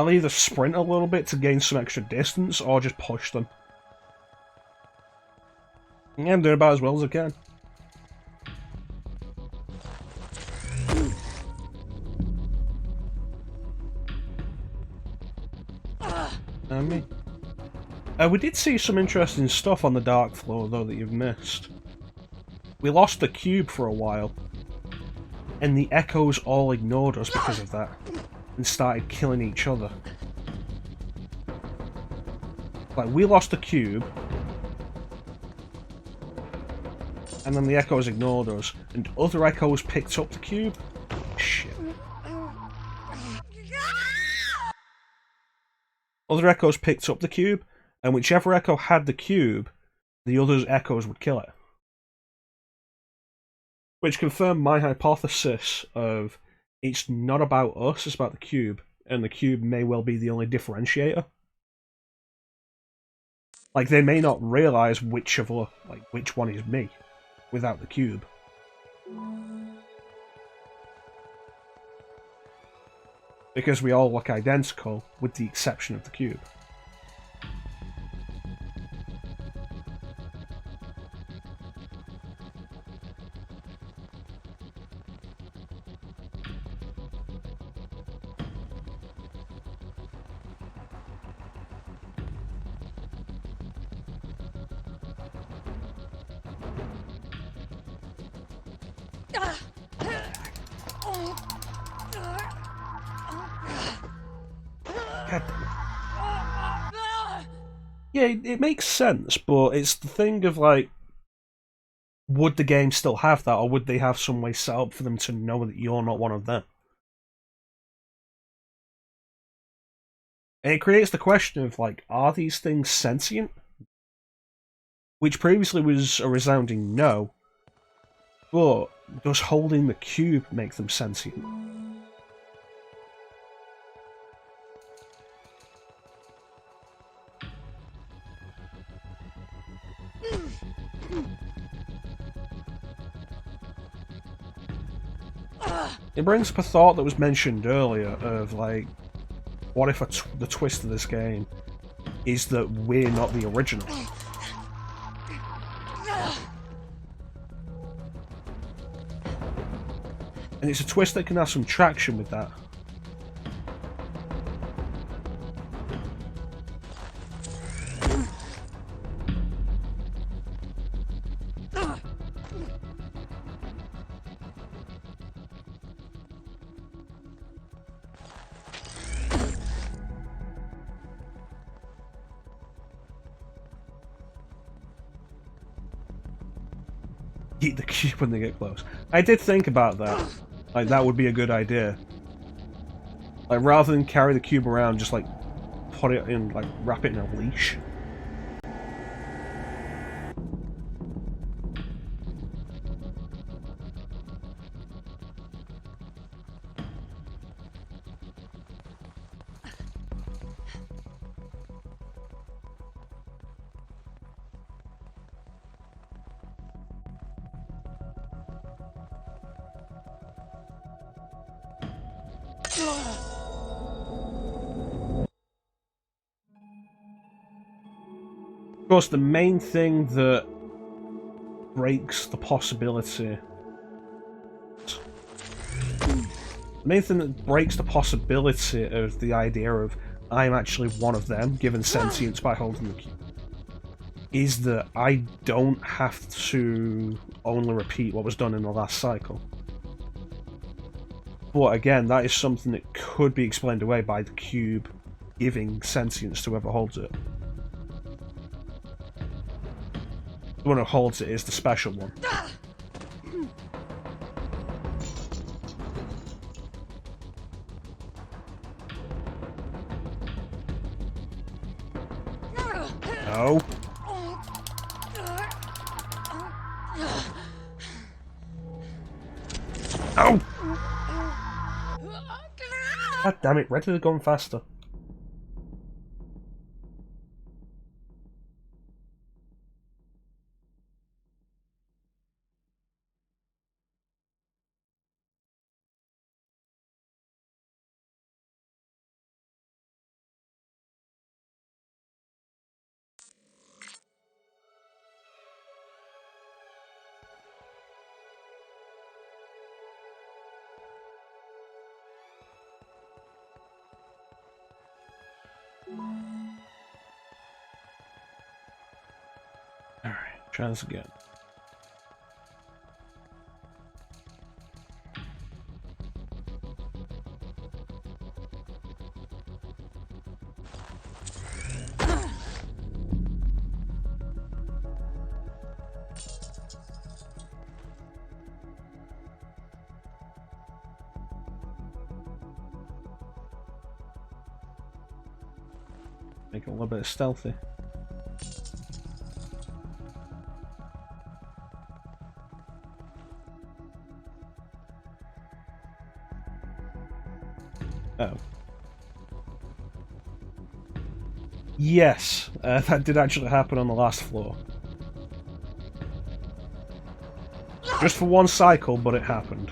either sprint a little bit to gain some extra distance or just push them. Yeah, I'm doing about as well as I can. Me. We did see some interesting stuff on the dark floor, though, that you've missed. We lost the cube for a while, and the echoes all ignored us because of that, and started killing each other. Like, we lost the cube, and then the echoes ignored us, and other echoes picked up the cube. Shit. Other echoes picked up the cube, and whichever echo had the cube, the other's echoes would kill it. Which confirmed my hypothesis of it's not about us, it's about the cube, and the cube may well be the only differentiator. Like, they may not realise which one is me without the cube. Because we all look identical, with the exception of the cube. Yeah, it makes sense, but it's the thing of, like, would the game still have that, or would they have some way set up for them to know that you're not one of them? And it creates the question of, like, are these things sentient? Which previously was a resounding no, but does holding the cube make them sentient? It brings up a thought that was mentioned earlier of, like, what if the twist of this game is that we're not the original? And it's a twist that can have some traction with that. Eat the cube when they get close. I did think about that. Like, that would be a good idea. Like, rather than carry the cube around, just, like, put it in, like, wrap it in a leash. Of course, the main thing that breaks the possibility... The main thing that breaks the possibility of the idea of I'm actually one of them, given sentience by holding the cube, is that I don't have to only repeat what was done in the last cycle. But again, that is something that could be explained away by the cube giving sentience to whoever holds it. The one who holds it is the special one. No. No! God damn it, Red could have gone faster. Alright, try this again. Make it a little bit stealthy. Oh. Yes, that did actually happen on the last floor. Just for one cycle, but it happened.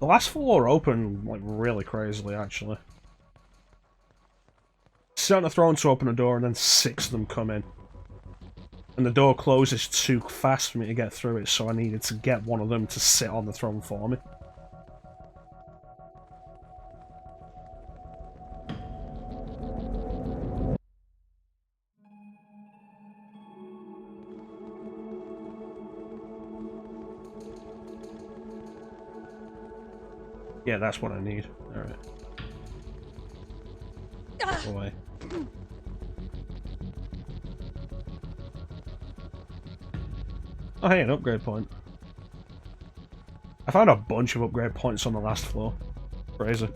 The last floor opened, like, really crazily, actually. Sit on the throne to open a door, and then 6 of them come in. And the door closes too fast for me to get through it, so I needed to get one of them to sit on the throne for me. Yeah, that's what I need. Alright. Away. Oh, hey, an upgrade point. I found a bunch of upgrade points on the last floor. Crazy.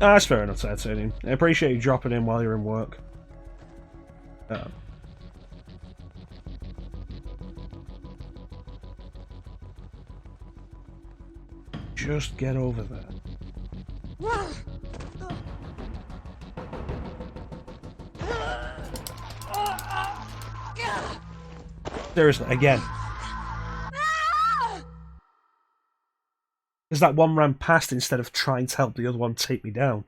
Ah, that's fair enough, Titanium. I appreciate you dropping in while you're in work. Just get over there. Seriously, again. Because that one ran past instead of trying to help the other one take me down.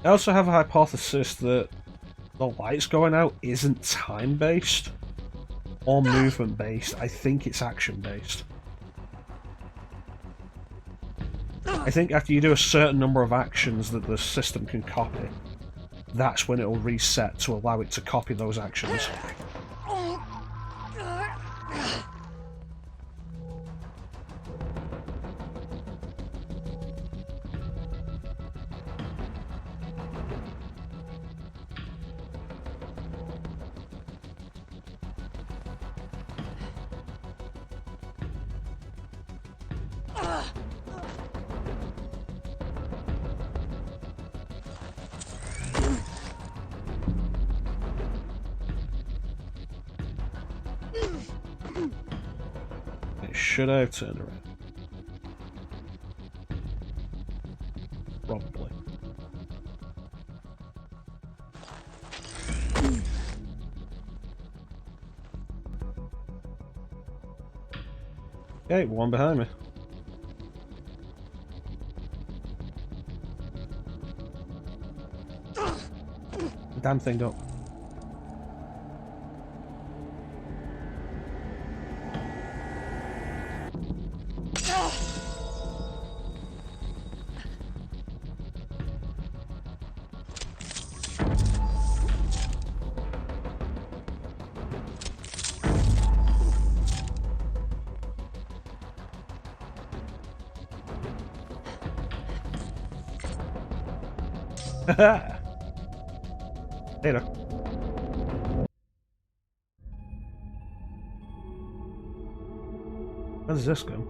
I also have a hypothesis that the lights going out isn't time-based or movement-based. I think it's action-based. I think after you do a certain number of actions that the system can copy, that's when it'll reset to allow it to copy those actions. Should I have turned around? Probably. Okay, one behind me. Damn thing up. Later. Where does this go?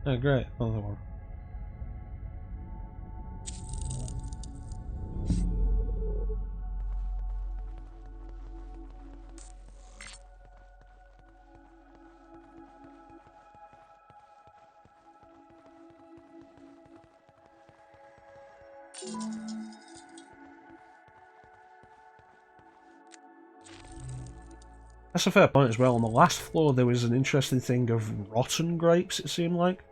Oh, great. Another one. That's a fair point as well. On the last floor, there was an interesting thing of rotten grapes, it seemed like.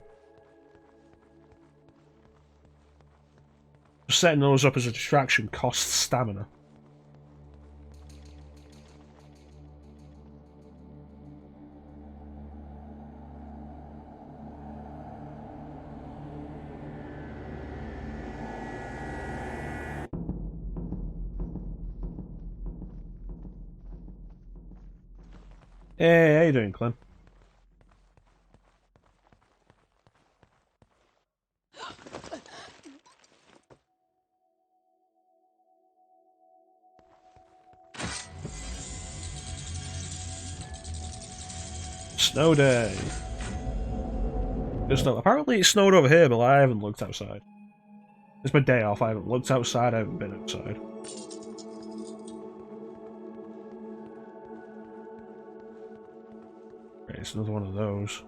Setting those up as a distraction costs stamina. Hey, how you doing, Clem? Snow day. Good snow. Apparently it snowed over here, but I haven't looked outside. It's my day off. I haven't looked outside. I haven't been outside. Okay, it's another one of those.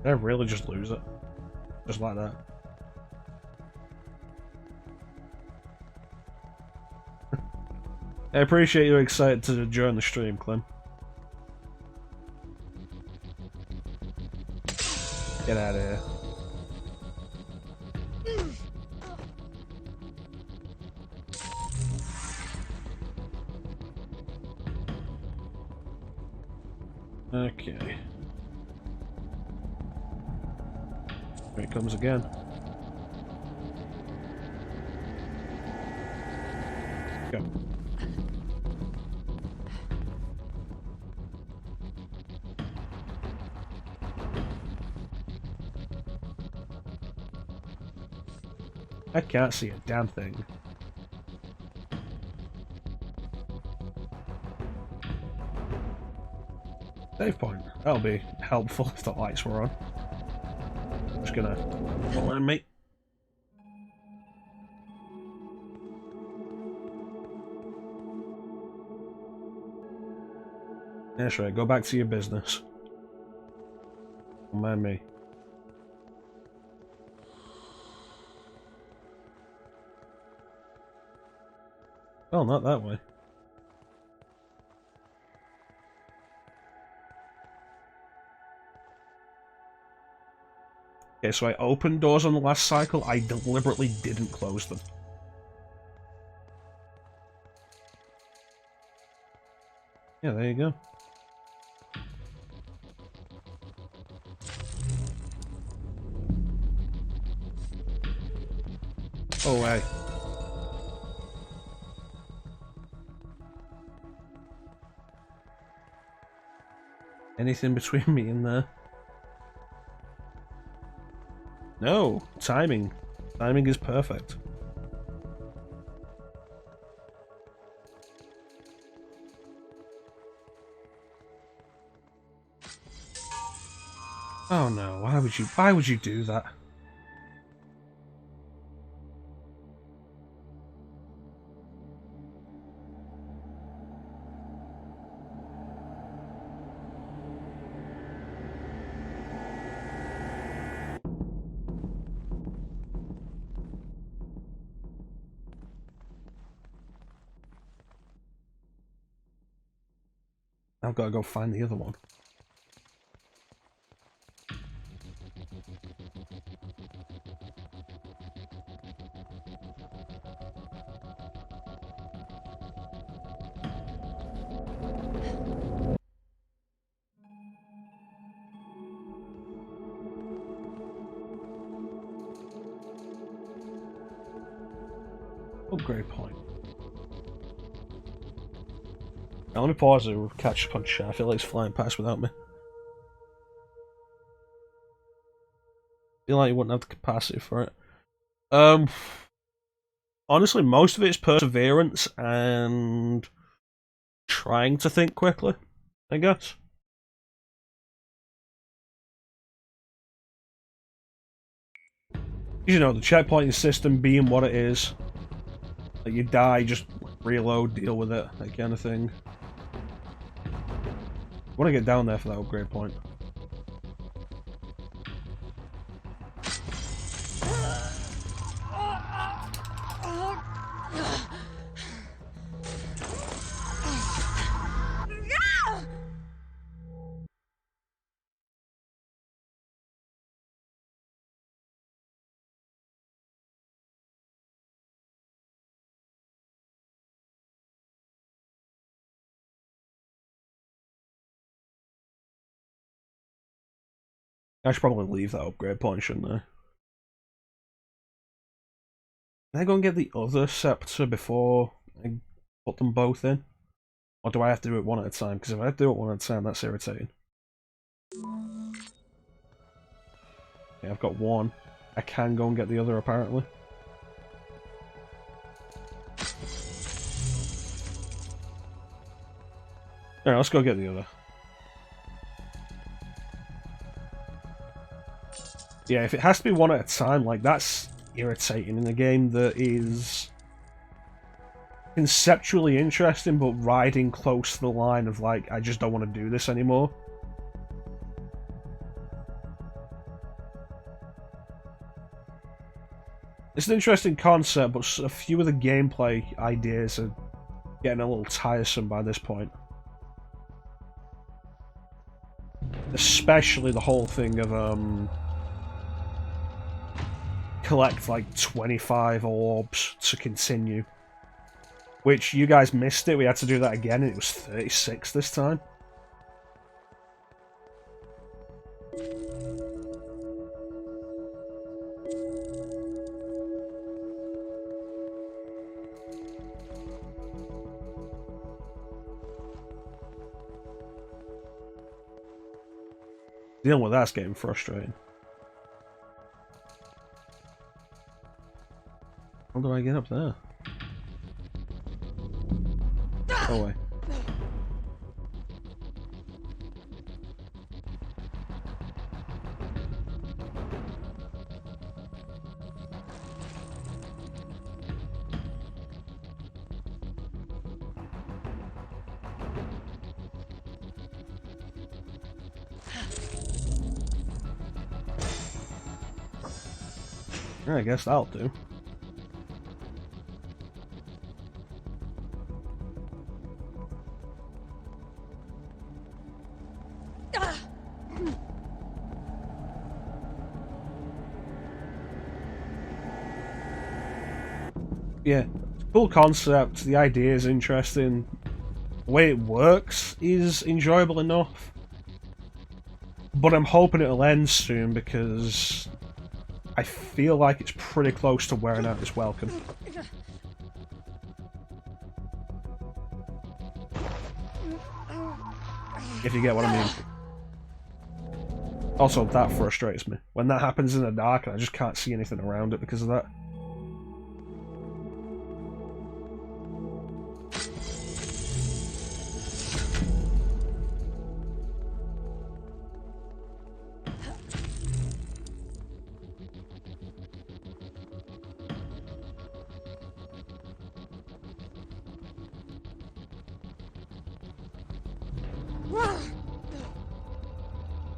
Did I really just lose it? Just like that. I appreciate you excited to join the stream, Clem. Get out of here. Okay. Here it comes again. Go. I can't see a damn thing. Save point. That'll be helpful if the lights were on. I'm just gonna follow me. That's right, go back to your business. Don't mind me. Well, not that way. Okay, so I opened doors on the last cycle, I deliberately didn't close them. Yeah, there you go. Oh, hey. Anything between me and there? No, timing. Timing is perfect. Oh no, why would you do that? I've got to go find the other one. Upgrade point. Now let me pause and catch up on chat. I feel like it's flying past without me. Feel like you wouldn't have the capacity for it. Honestly, most of it's perseverance and trying to think quickly, I guess. You know, the checkpointing system being what it is. Like, you die, just reload, deal with it, that kind of thing. I want to get down there for that upgrade point. I should probably leave that upgrade point, shouldn't I? Can I go and get the other scepter before I put them both in? Or do I have to do it one at a time? Because if I have to do it one at a time, that's irritating. Okay, I've got one. I can go and get the other, apparently. Alright, let's go get the other. Yeah, if it has to be one at a time, like, that's irritating in a game that is conceptually interesting, but riding close to the line of, like, I just don't want to do this anymore. It's an interesting concept, but a few of the gameplay ideas are getting a little tiresome by this point. Especially the whole thing of, collect like 25 orbs to continue. Which, you guys missed it, we had to do that again, and it was 36 this time. Dealing with that's getting frustrating. How do I get up there? Go away. I guess that'll do. Yeah, cool concept, the idea is interesting. The way it works is enjoyable enough. But I'm hoping it'll end soon because I feel like it's pretty close to wearing out its welcome. If you get what I mean. Also, that frustrates me. When that happens in the dark, I just can't see anything around it because of that.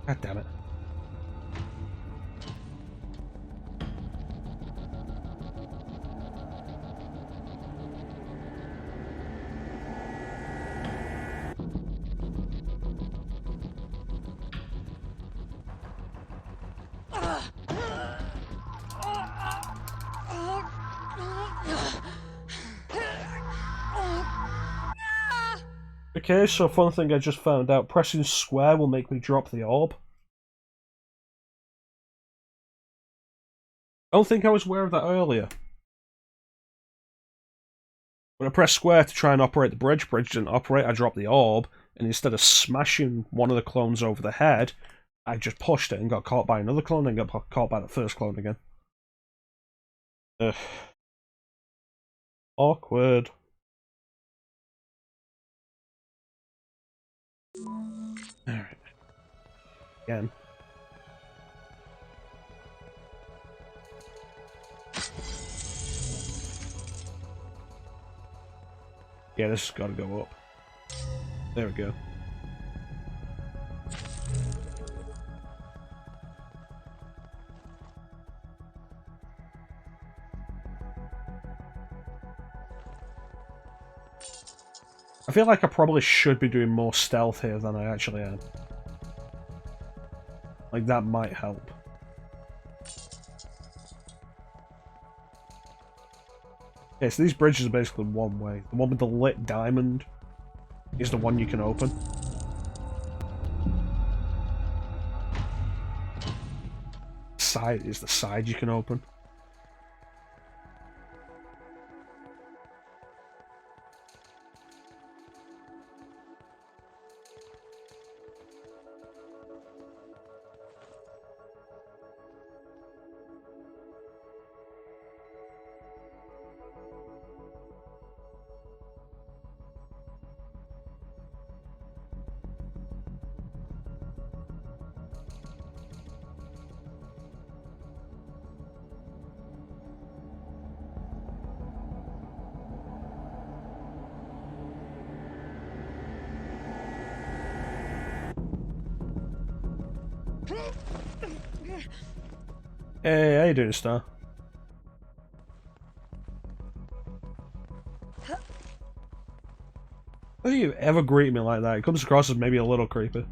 God damn it. Okay, so fun thing I just found out, pressing square will make me drop the orb. I don't think I was aware of that earlier. When I press square to try and operate the bridge didn't operate, I dropped the orb, and instead of smashing one of the clones over the head, I just pushed it and got caught by another clone and got caught by the first clone again. Ugh. Awkward. Alright. Again. Yeah, this has got to go up. There we go. I feel like I probably should be doing more stealth here than I actually am. Like, that might help. Okay, so these bridges are basically one way. The one with the lit diamond is the one you can open. Side is the side you can open. Hey, how you doing, Star? How do you ever greet me like that? It comes across as maybe a little creepy.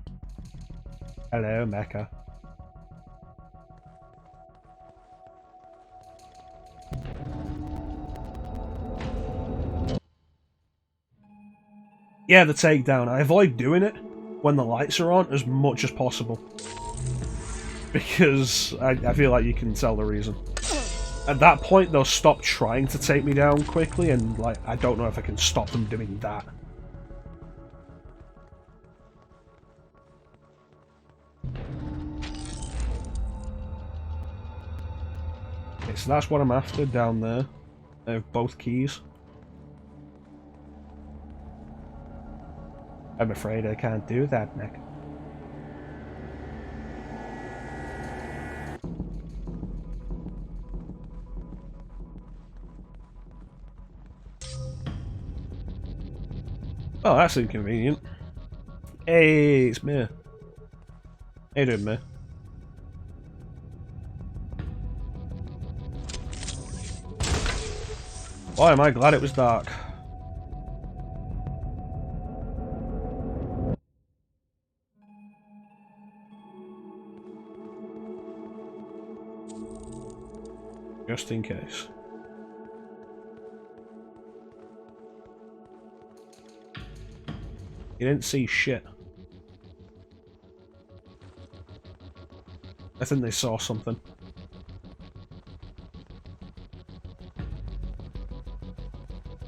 Hello, Mecha. Yeah, the takedown. I avoid doing it when the lights are on as much as possible. Because I feel like you can tell the reason. At that point, they'll stop trying to take me down quickly, and like I don't know if I can stop them doing that. Okay, so that's what I'm after down there. I have both keys. I'm afraid I can't do that, Nick. Oh, that's inconvenient. Hey, it's me. How you doing, me? Boy, am I glad it was dark. Just in case. You didn't see shit. I think they saw something.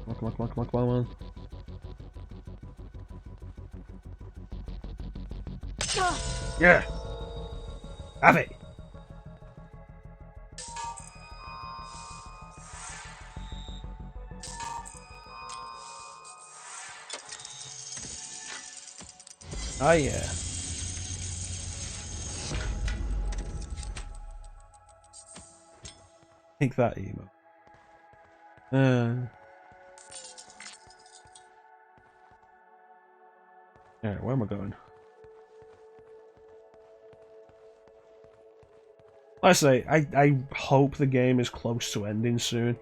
Come on, come on, come on, come on, come on. Yeah! Have it! Oh yeah. Take that emo. Alright, where am I going? Like I say, I hope the game is close to ending soon.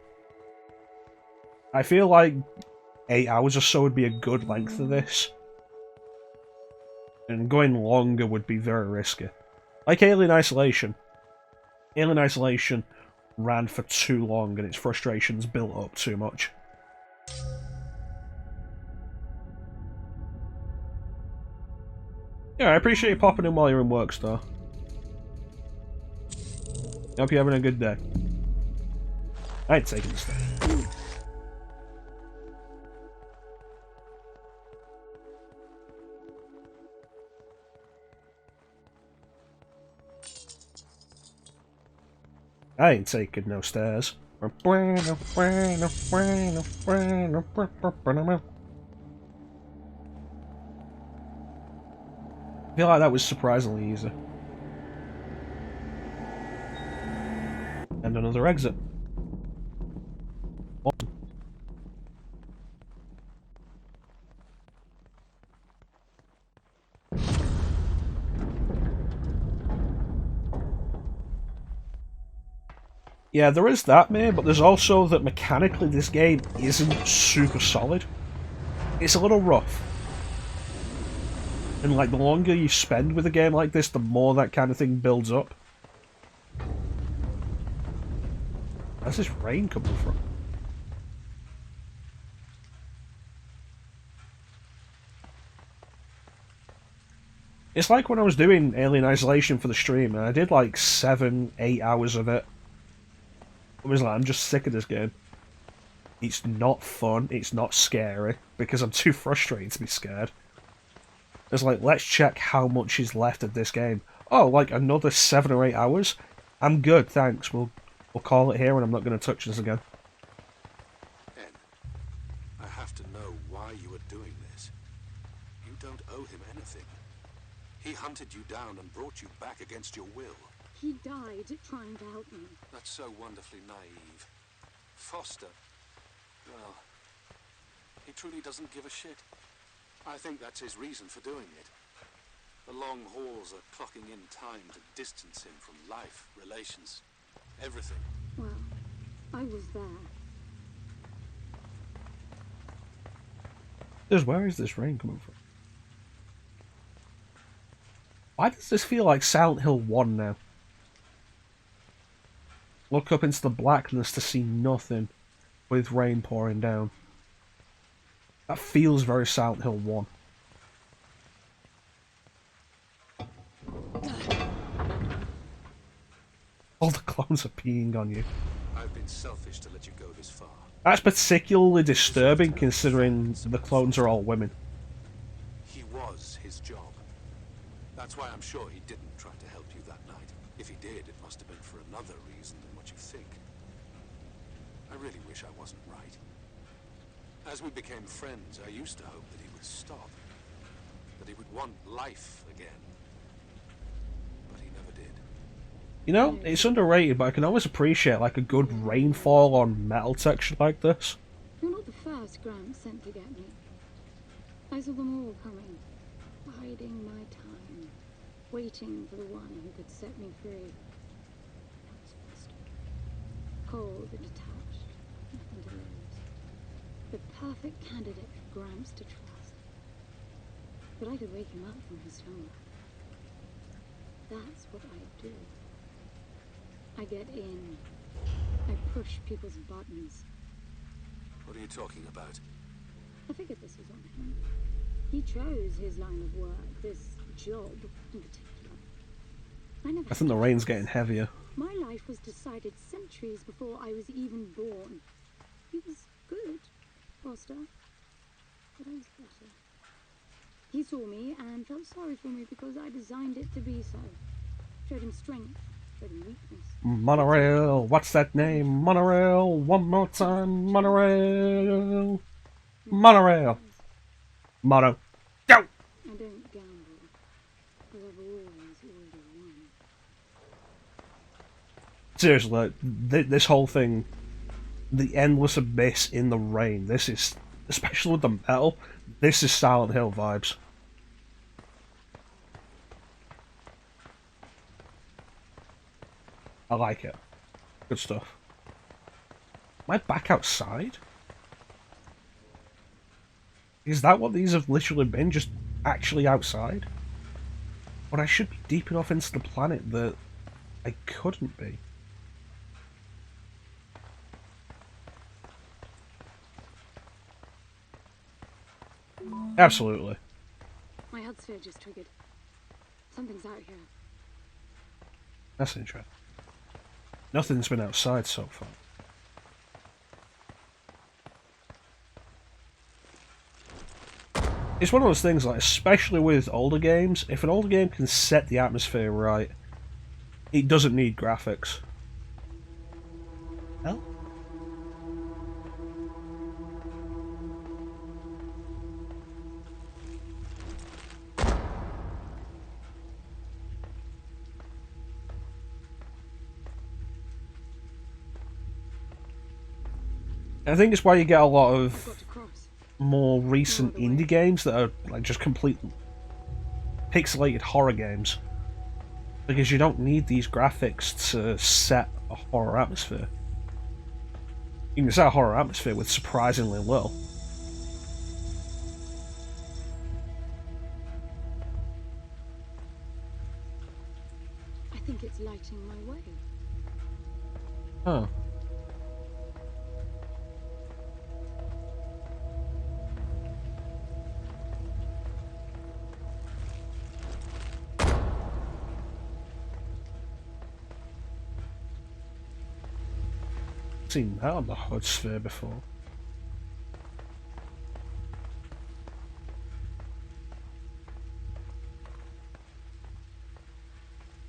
I feel like 8 hours or so would be a good length of this. And going longer would be very risky. Like Alien Isolation. Alien Isolation ran for too long and its frustrations built up too much. Yeah, I appreciate you popping in while you're in work, Star. Hope you're having a good day. I ain't taking this thing. I ain't taking no stairs. I feel like that was surprisingly easy. And another exit. Yeah, there is that, mate, but there's also that mechanically this game isn't super solid. It's a little rough. And like the longer you spend with a game like this, the more that kind of thing builds up. Where's this rain coming from? It's like when I was doing Alien Isolation for the stream, and I did like 7, 8 hours of it. I was like, I'm just sick of this game. It's not fun, it's not scary, because I'm too frustrated to be scared. It's like, let's check how much is left of this game. Oh, like another 7 or 8 hours? I'm good, thanks. We'll call it here and I'm not going to touch this again. Ed, I have to know why you are doing this. You don't owe him anything. He hunted you down and brought you back against your will. He died trying to help me. That's so wonderfully naive. Foster, well, he truly doesn't give a shit. I think that's his reason for doing it. The long halls are clocking in time to distance him from life, relations, everything. Well, I was there. Just where is this rain coming from? Why does this feel like Silent Hill 1 now? Look up into the blackness to see nothing with rain pouring down. That feels very Silent Hill 1. All the clones are peeing on you. I've been selfish to let you go this far. That's particularly disturbing considering the clones are all women. He was his job. That's why I'm sure he didn't try to help you that night. If he did, it must have been for another reason than what you think. I really wish I wasn't right. As we became friends, I used to hope that he would stop. That he would want life again. But he never did. You know, it's underrated, but I can always appreciate like a good rainfall on metal texture like this. You're not the first Gramps sent to get me. I saw them all coming, biding my time, waiting for the one who could set me free. That was Foster. Cold and detached, nothing to lose. The perfect candidate for Gramps to trust. But I could wake him up from his slumber. That's what I do. I get in. I push people's buttons. What are you talking about? I figured this was on him. He chose his line of work, this job in particular. I think the rain's getting heavier. My life was decided centuries before I was even born. He was good, Foster, but I was better. He saw me and felt sorry for me because I designed it to be so. Showed him strength, showed him weakness. Monorail, what's that name? Monorail, one more time, monorail. Monorail. Mono. Go! I don't gamble, because I've always already won. Seriously, like, this whole thing, the endless abyss in the rain, this is, especially with the metal, this is Silent Hill vibes. I like it. Good stuff. Am I back outside? Is that what these have literally been? Just actually outside? But I should be deep enough into the planet that I couldn't be. Absolutely. My HUD sphere just triggered. Something's out here. That's interesting. Nothing's been outside so far. It's one of those things, like, especially with older games, if an older game can set the atmosphere right, it doesn't need graphics. Hell? I think it's why you get a lot of more recent indie games that are like just complete pixelated horror games, because you don't need these graphics to set a horror atmosphere. You can set a horror atmosphere with surprisingly little. I think it's lighting my way. Huh. Seen that on the HUD sphere before.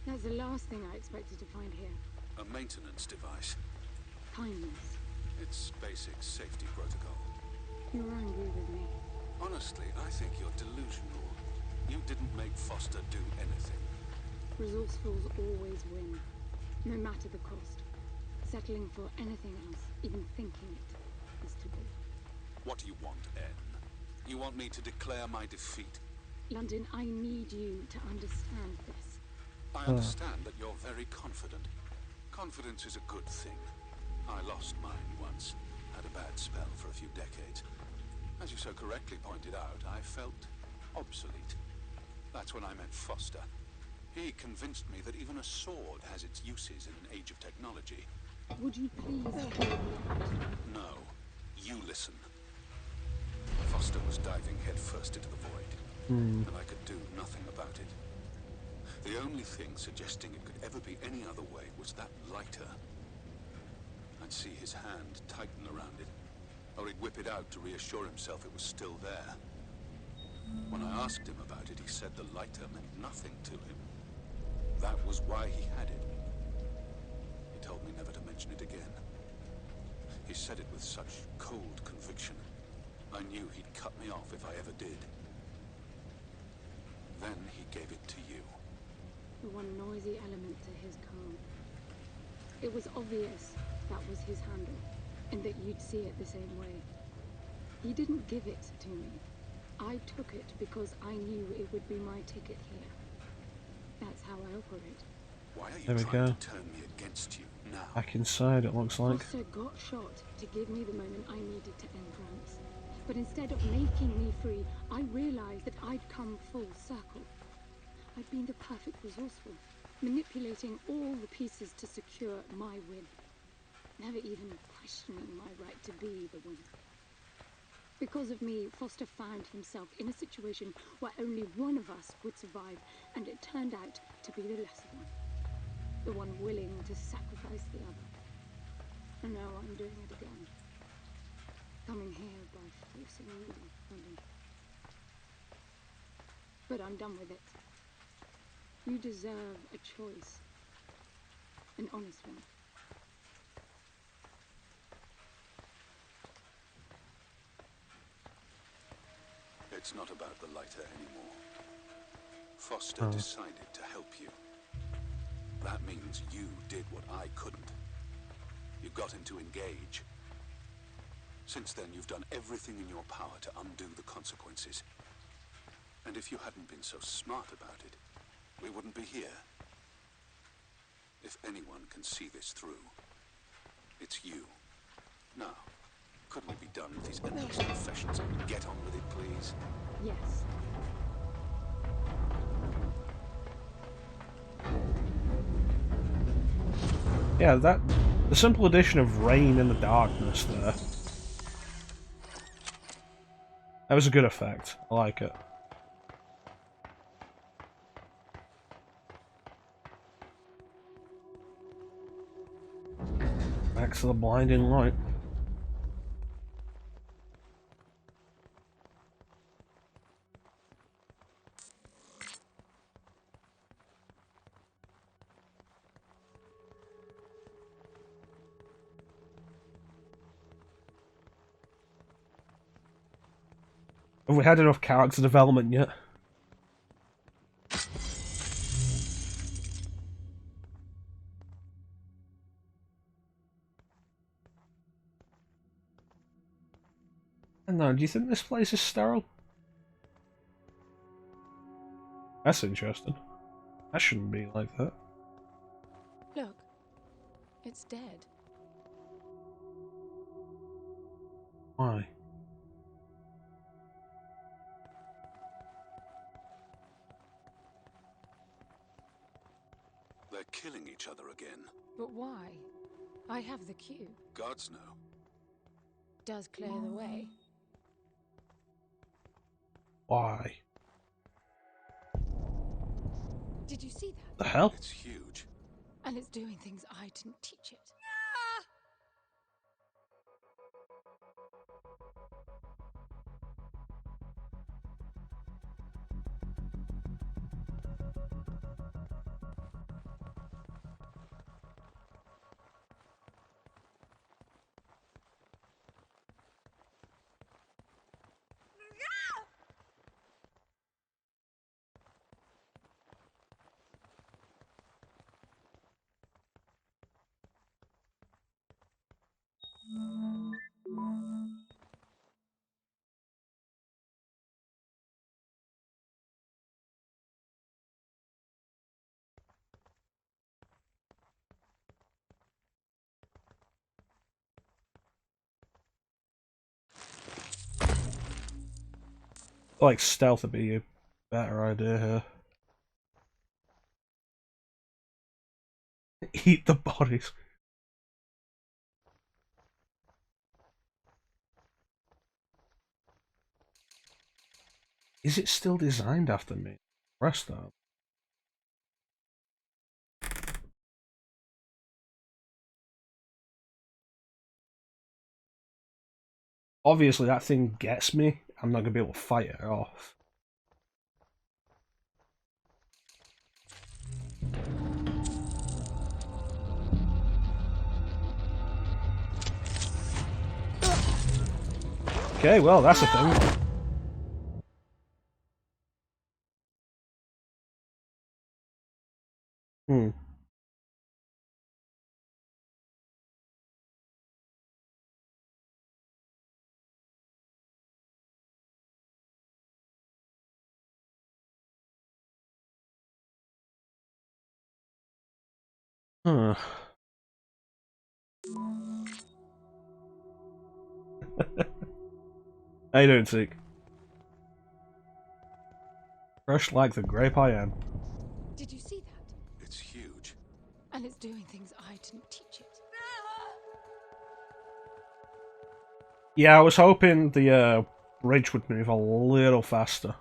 That's the last thing I expected to find here. A maintenance device. Kindness. It's basic safety protocol. You're angry with me. Honestly, I think you're delusional. You didn't make Foster do anything. Resourcefuls always win, no matter the cost. Settling for anything else, even thinking it, is taboo. What do you want, N? You want me to declare my defeat? London, I need you to understand this. I understand that you're very confident. Confidence is a good thing. I lost mine once. Had a bad spell for a few decades. As you so correctly pointed out, I felt obsolete. That's when I met Foster. He convinced me that even a sword has its uses in an age of technology. Would you please hear me out? No. You listen. Foster was diving headfirst into the void, and I could do nothing about it. The only thing suggesting it could ever be any other way was that lighter. I'd see his hand tighten around it, or he'd whip it out to reassure himself it was still there. When I asked him about it, he said the lighter meant nothing to him. That was why he had it. He told me never to mention it again. He said it with such cold conviction. I knew he'd cut me off if I ever did. Then he gave it to you. The one noisy element to his calm. It was obvious that was his handle, and that you'd see it the same way. He didn't give it to me. I took it because I knew it would be my ticket here. That's how I operate. Why are you There we trying go. to turn me against you now? Back inside, it looks like. Foster got shot to give me the moment I needed to end Gramps. But instead of making me free, I realized that I'd come full circle. I'd been the perfect resourceful, manipulating all the pieces to secure my win. Never even questioning my right to be the winner. Because of me, Foster found himself in a situation where only one of us would survive, and it turned out to be the lesser one. The one willing to sacrifice the other. And now I'm doing it again. Coming here by forcing you, London. But I'm done with it. You deserve a choice. An honest one. It's not about the lighter anymore. Foster decided to help you. That means you did what I couldn't. You got him to engage. Since then, you've done everything in your power to undo the consequences. And if you hadn't been so smart about it, we wouldn't be here. If anyone can see this through, it's you. Now, couldn't we be done with these endless confessions and get on with it, please? Yes. Yeah, the simple addition of rain in the darkness there. That was a good effect. I like it. Back to the blinding light. Have we had enough character development yet? I don't know, do you think this place is sterile? That's interesting. That shouldn't be like that. Look. It's dead. Why? They're killing each other again. But why? I have the cue. Gods know. Does clear the way. Why? Did you see that? The hell? It's huge. And it's doing things I didn't teach it. Like stealth would be a better idea here. Eat the bodies. Is it still designed after me? Press that. Obviously, that thing gets me. I'm not going to be able to fight it off. Okay, well, that's a thing. Hmm. Huh. How you doing, Seek? Fresh like the grape I am. Did you see that? It's huge. And it's doing things I didn't teach it. Yeah, I was hoping the bridge would move a little faster.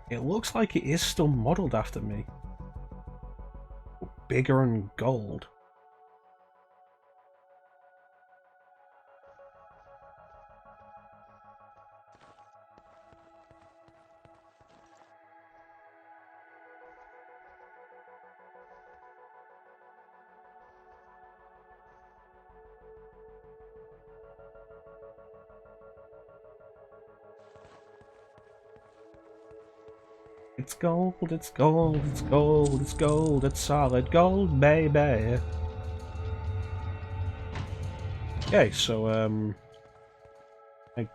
It looks like it is still modelled after me. Bigger and gold. It's gold, it's gold, it's gold, it's gold, it's solid gold, baby. Okay, so, I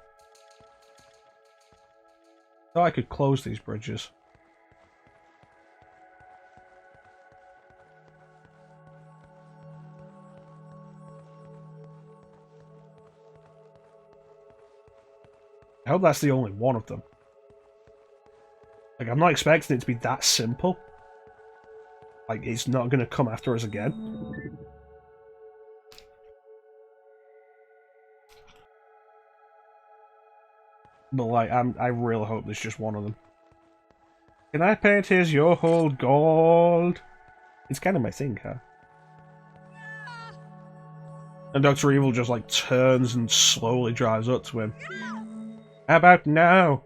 thought I could close these bridges. I hope that's the only one of them. Like, I'm not expecting it to be that simple. Like, it's not going to come after us again. But, like, I really hope there's just one of them. Can I paint his your whole gold? It's kind of my thing, huh? And Dr. Evil just, like, turns and slowly drives up to him. How about now?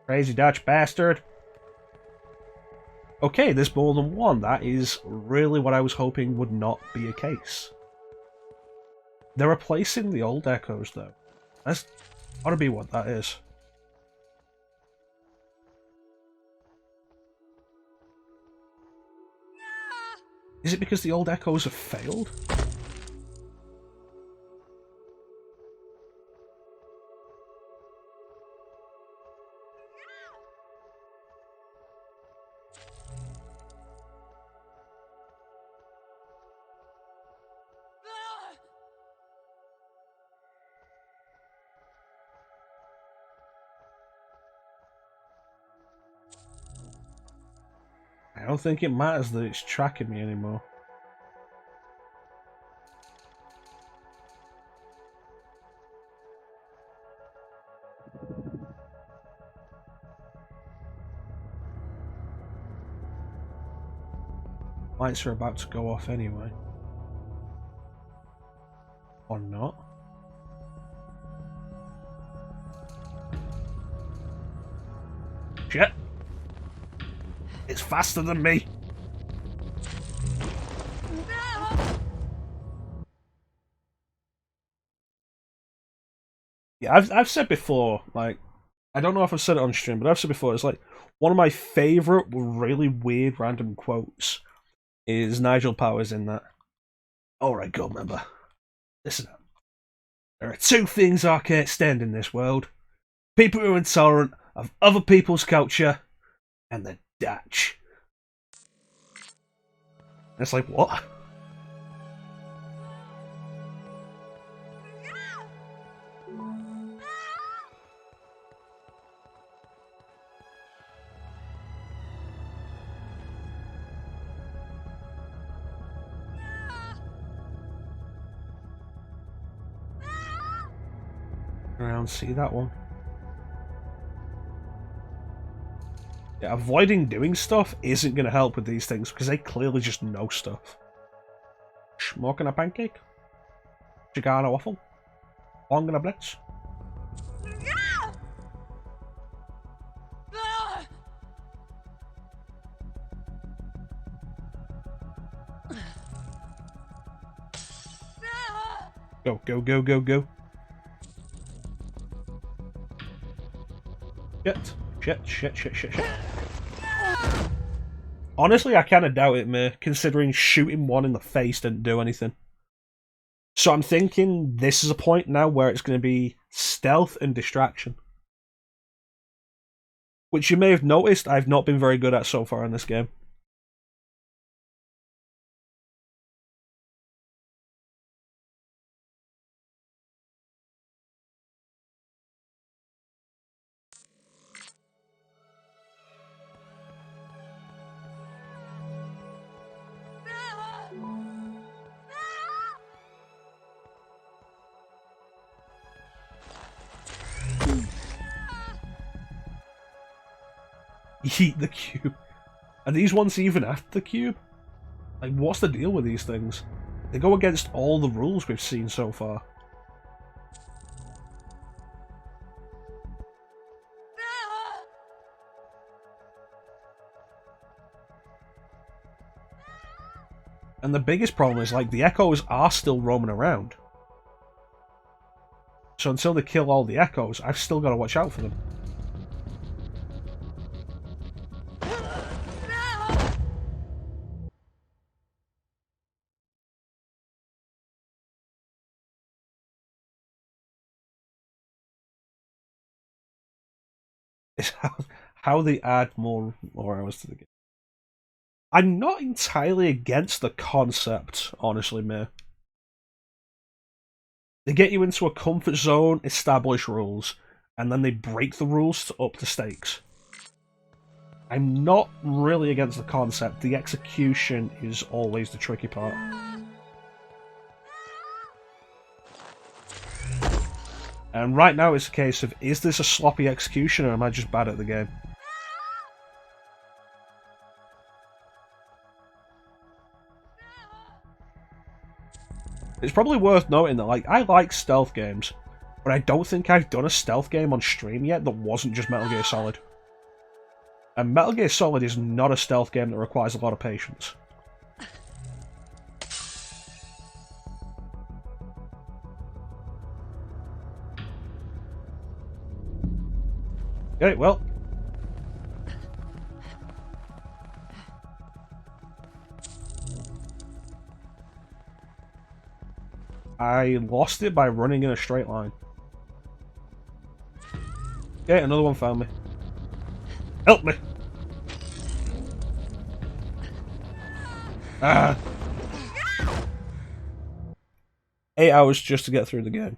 Crazy Dutch bastard. Okay, there's more than one. That is really what I was hoping would not be a case. They're replacing the old echoes, though. That's gotta be what that is. Is it because the old echoes have failed? I don't think it matters that it's tracking me anymore. Lights are about to go off anyway. Or not. Shit! It's faster than me! Yeah, I've said before, like, I don't know if I've said it on stream, but I've said before, it's like, one of my favourite, really weird, random quotes is Nigel Powers in that. Alright, gold member. Listen up. There are two things I can't stand in this world. People who are intolerant of other people's culture, and the Dutch. It's like, what? Around, see that one. Yeah, avoiding doing stuff isn't going to help with these things because they clearly just know stuff. Smoking a pancake? Cigar a waffle? Long and a blitz? Go, go, go, go, go. Shit. Honestly, I kind of doubt it, mate, considering shooting one in the face didn't do anything. So I'm thinking this is a point now where it's going to be stealth and distraction. Which you may have noticed I've not been very good at so far in this game. Eat the cube. Are these ones even after the cube? Like, what's the deal with these things? They go against all the rules we've seen so far. And the biggest problem is, like, the echoes are still roaming around. So until they kill all the echoes, I've still got to watch out for them. Is how they add more hours to the game. I'm not entirely against the concept, honestly, mate. They get you into a comfort zone, establish rules, and then they break the rules to up the stakes. I'm not really against the concept. The execution is always the tricky part. And right now it's a case of, is this a sloppy execution or am I just bad at the game? It's probably worth noting that, like, I like stealth games, but I don't think I've done a stealth game on stream yet that wasn't just Metal Gear Solid. And Metal Gear Solid is not a stealth game that requires a lot of patience. Okay, well. I lost it by running in a straight line. Okay, another one found me. Help me! Ah! 8 hours just to get through the game.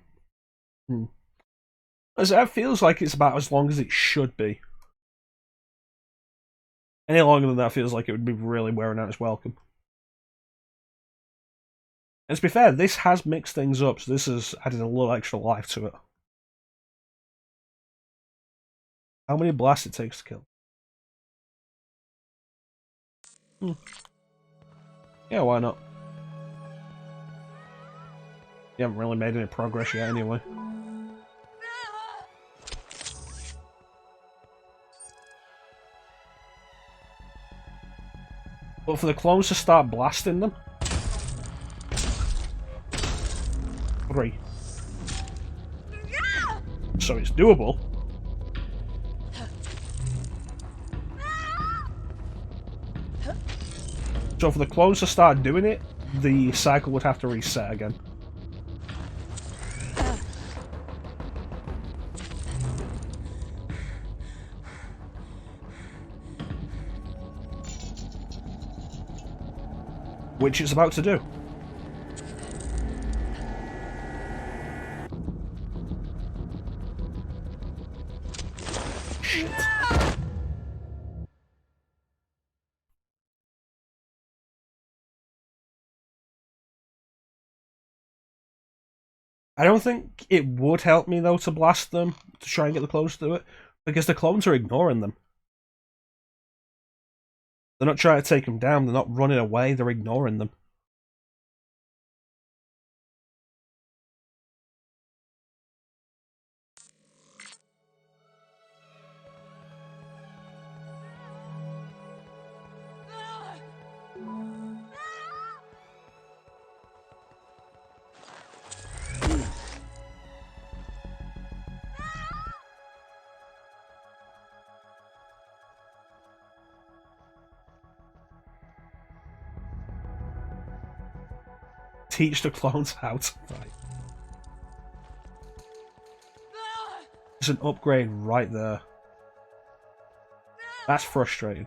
As it feels like it's about as long as it should be. Any longer than that feels like it would be really wearing out its welcome. And to be fair, this has mixed things up, so this has added a little extra life to it. How many blasts it takes to kill? Yeah, why not? You haven't really made any progress yet anyway. But for the clones to start blasting them... 3. So it's doable. So for the clones to start doing it, the cycle would have to reset again. Which it's about to do. Shit. I don't think it would help me though to blast them to try and get the clones to do it, because the clones are ignoring them. They're not trying to take them down, they're not running away, they're ignoring them. Teach the clones how to fight. There's an upgrade right there. That's frustrating.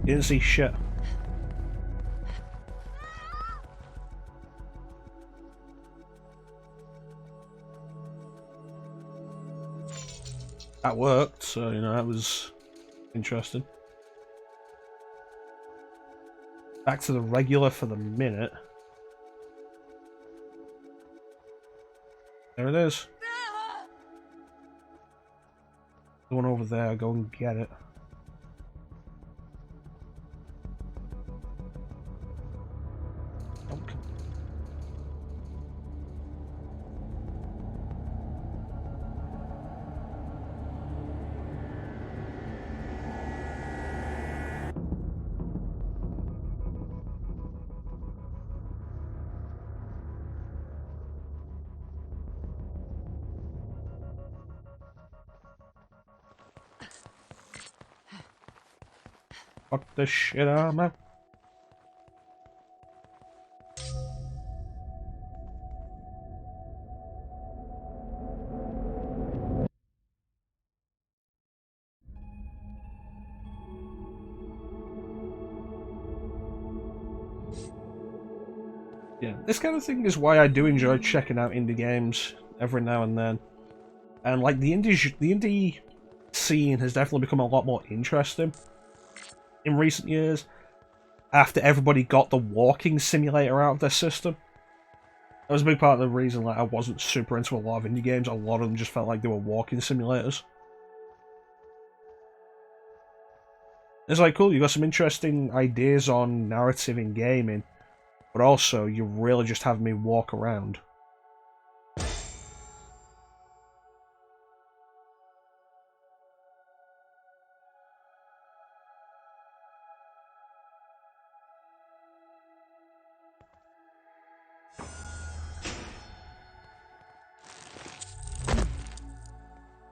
Didn't see shit. That worked, so you know that was interesting. Back to the regular for the minute. There it is. The one over there, go and get it. Okay. Fuck this shit out, man. Yeah, this kind of thing is why I do enjoy checking out indie games every now and then. And like the indie scene has definitely become a lot more interesting in recent years after everybody got the walking simulator out of their system. That was a big part of the reason like I wasn't super into a lot of indie games. A lot of them just felt like they were walking simulators. It's like, cool, you got some interesting ideas on narrative in gaming, but also you're really just having me walk around.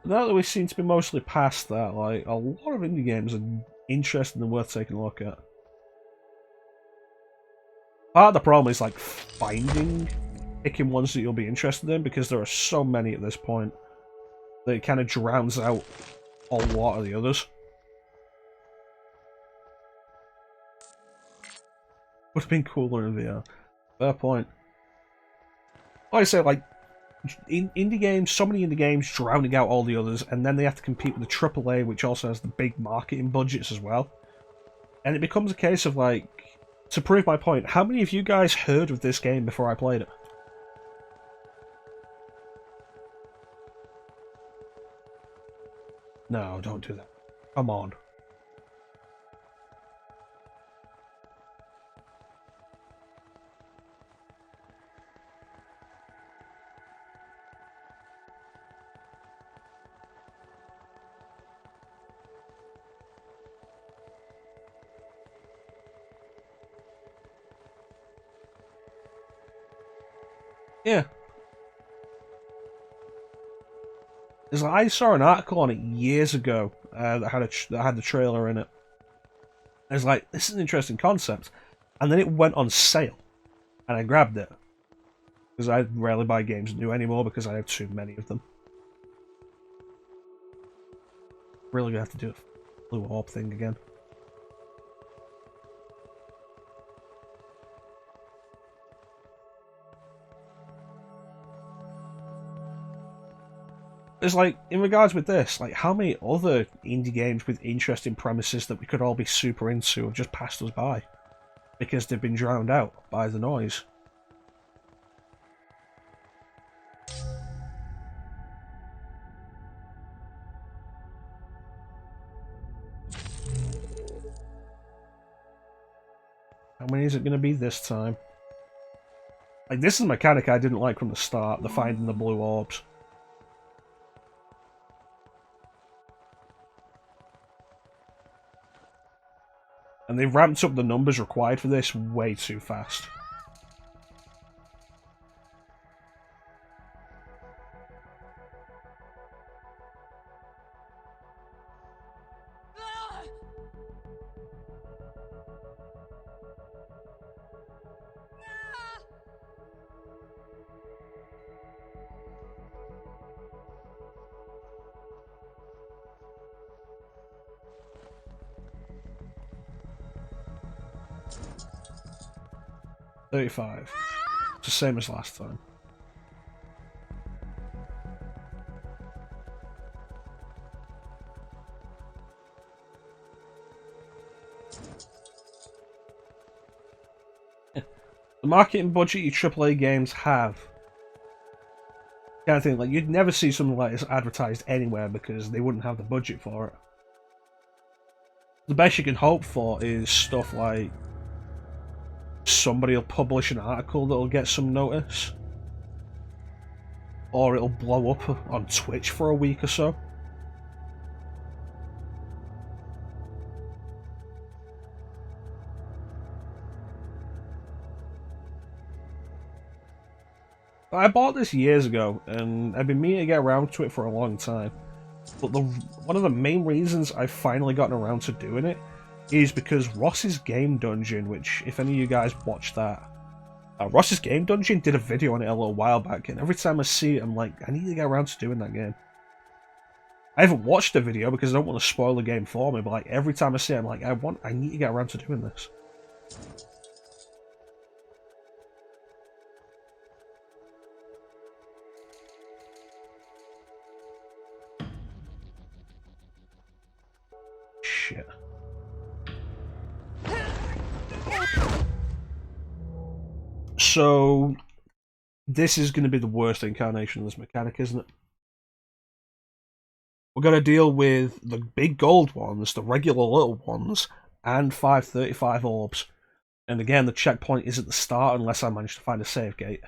Now that we seem to be mostly past that, like, a lot of indie games are interesting and worth taking a look at. Part of the problem is, like, picking ones that you'll be interested in, because there are so many at this point that it kind of drowns out a lot of the others. Would have been cooler in VR. Fair point. Like I say, like, indie games, so many indie games drowning out all the others, and then they have to compete with the AAA, which also has the big marketing budgets as well. And it becomes a case of like, to prove my point, how many of you guys heard of this game before I played it? No, don't do that. Come on. Yeah. I saw an article on it years ago that had the trailer in it. I was like, this is an interesting concept. And then it went on sale. And I grabbed it. Because I rarely buy games new anymore because I have too many of them. Really gonna have to do a blue orb thing again. It's like, in regards with this, like, how many other indie games with interesting premises that we could all be super into have just passed us by? Because they've been drowned out by the noise. How many is it going to be this time? Like, this is a mechanic I didn't like from the start, the finding the blue orbs. And they've ramped up the numbers required for this way too fast. $35. It's the same as last time. The marketing budget your AAA games have. Kind of thing, like, you'd never see something like this advertised anywhere because they wouldn't have the budget for it. The best you can hope for is stuff like somebody will publish an article that'll get some notice, or it'll blow up on Twitch for a week or so. I bought this years ago, and I've been meaning to get around to it for a long time. But one of the main reasons I've finally gotten around to doing it is because Ross's Game Dungeon, which, if any of you guys watched that, Ross's Game Dungeon did a video on it a little while back, and every time I see it, I'm like, I need to get around to doing that game. I haven't watched the video because I don't want to spoil the game for me, but like every time I see it, I'm like, I need to get around to doing this. Shit. So, this is going to be the worst incarnation of this mechanic, isn't it? We're going to deal with the big gold ones, the regular little ones, and 535 orbs. And again, the checkpoint is at the start unless I manage to find a save gate.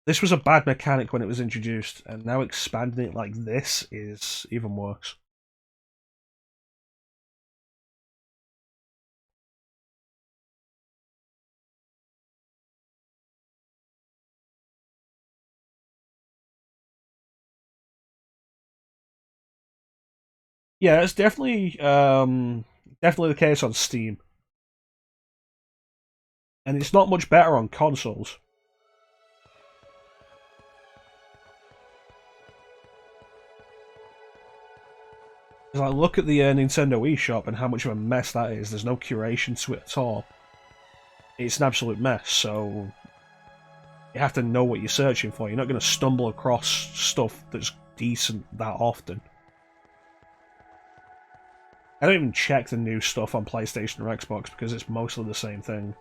This was a bad mechanic when it was introduced, and now expanding it like this is even worse. Yeah, it's definitely definitely the case on Steam. And it's not much better on consoles. Because I look at the Nintendo eShop and how much of a mess that is. There's no curation to it at all. It's an absolute mess, so you have to know what you're searching for. You're not going to stumble across stuff that's decent that often. I don't even check the new stuff on PlayStation or Xbox because it's mostly the same thing.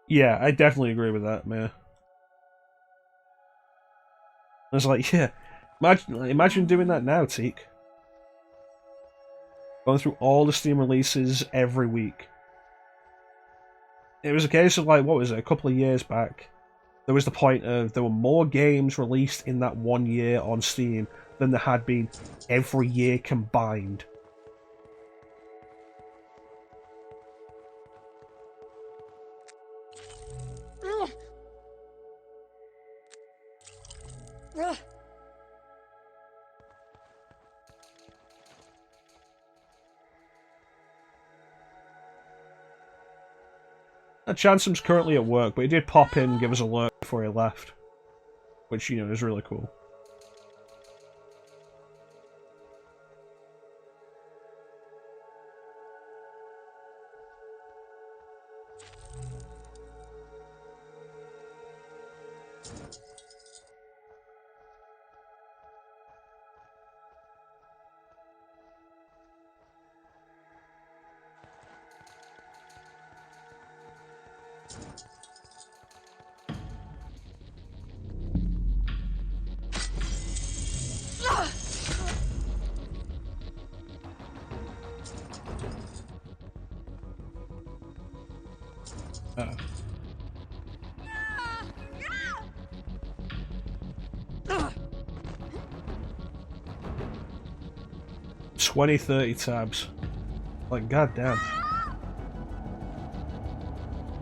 Yeah, I definitely agree with that, man. It's like, yeah, imagine doing that now, Teak. Going through all the Steam releases every week. It was a case of like, what was it, a couple of years back? There was the point of there were more games released in that 1 year on Steam than there had been every year combined. Chansom's currently at work, but he did pop in and give us a lurk before he left. Which, you know, is really cool. Uh, 20-30 tabs. Like, goddamn.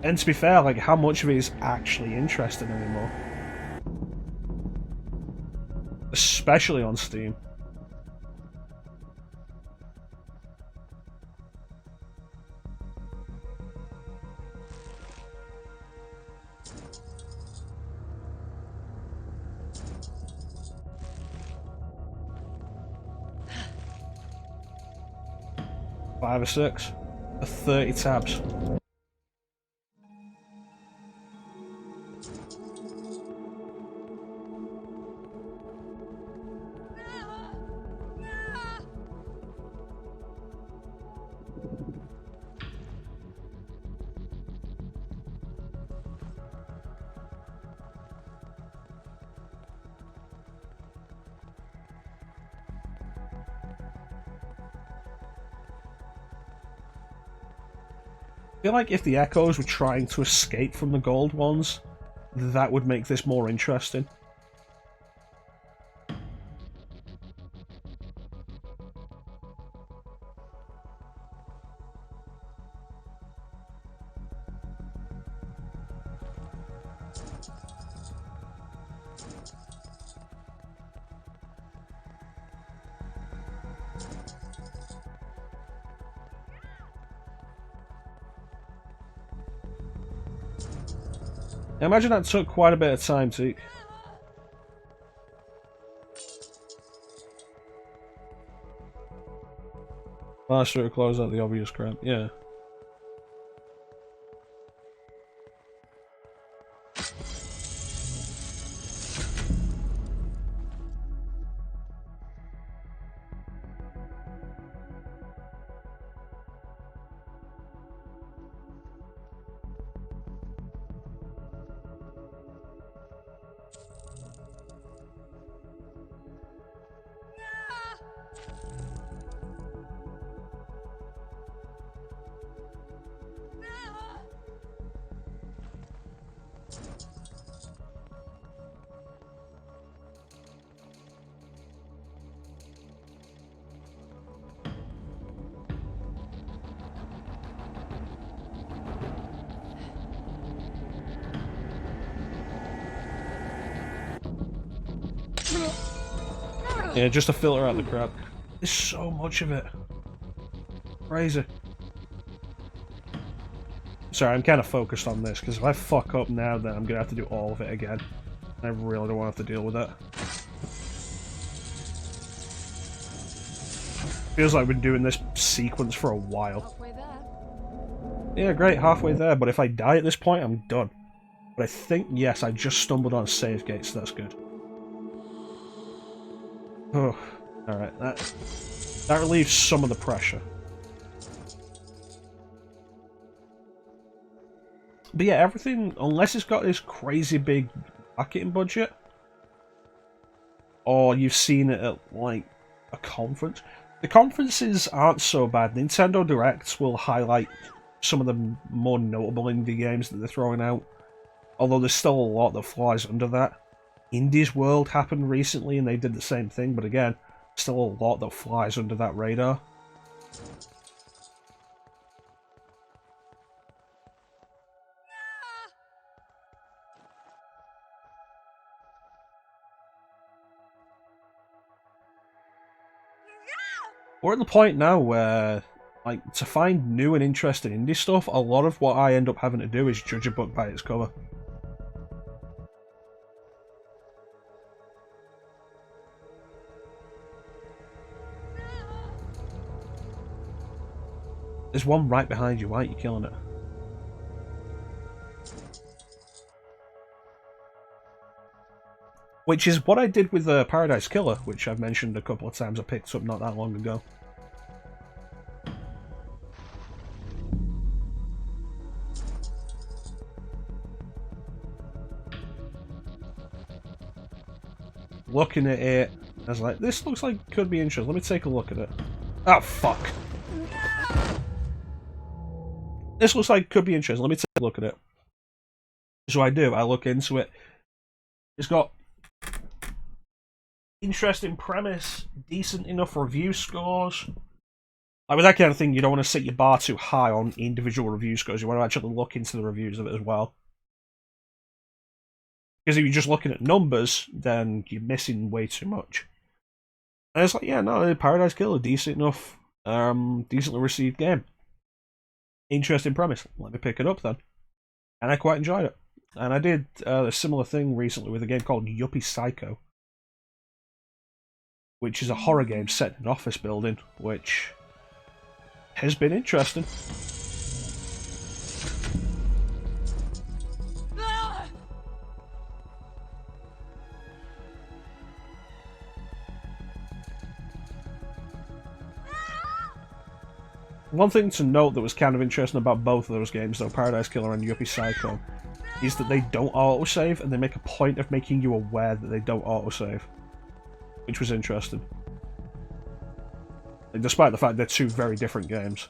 And to be fair, like, how much of it is actually interesting anymore? Especially on Steam. Five or six. 30 tabs. I feel like if the Echoes were trying to escape from the gold ones, that would make this more interesting. I imagine that took quite a bit of time to... Faster to close out the obvious crap, yeah. Yeah, just to filter out the crap. There's so much of it. Crazy. Sorry, I'm kind of focused on this, because if I fuck up now, then I'm going to have to do all of it again. I really don't want to have to deal with that. Feels like we've been doing this sequence for a while. Halfway there. Yeah, great, halfway there, but if I die at this point, I'm done. But I think, yes, I just stumbled on a save gate, so that's good. Oh, alright, that relieves some of the pressure. But yeah, everything, unless it's got this crazy big marketing budget, or you've seen it at, like, a conference. The conferences aren't so bad. Nintendo Directs will highlight some of the more notable indie games that they're throwing out, although there's still a lot that flies under that. Indies World happened recently and they did the same thing, but again, still a lot that flies under that radar. We're at the point now where, like, to find new and interesting indie stuff, a lot of what I end up having to do is judge a book by its cover. There's one right behind you, why aren't you killing it? Which is what I did with Paradise Killer, which I've mentioned a couple of times I picked up not that long ago. Looking at it, I was like, this looks like it could be interesting. Let me take a look at it. Oh, fuck. This looks like it could be interesting. Let me take a look at it. So I do. I look into it. It's got interesting premise, decent enough review scores. Like with that kind of thing, you don't want to set your bar too high on individual review scores. You want to actually look into the reviews of it as well. Because if you're just looking at numbers, then you're missing way too much. And it's like, yeah, no, Paradise Killer, decent enough, decently received game. Interesting premise. Let me pick it up then. And I quite enjoyed it. And I did a similar thing recently with a game called Yuppie Psycho, which is a horror game set in an office building, which has been interesting. One thing to note that was kind of interesting about both of those games, though, Paradise Killer and Yuppie Psycho, is that they don't autosave, and they make a point of making you aware that they don't autosave, which was interesting. Like, despite the fact they're two very different games.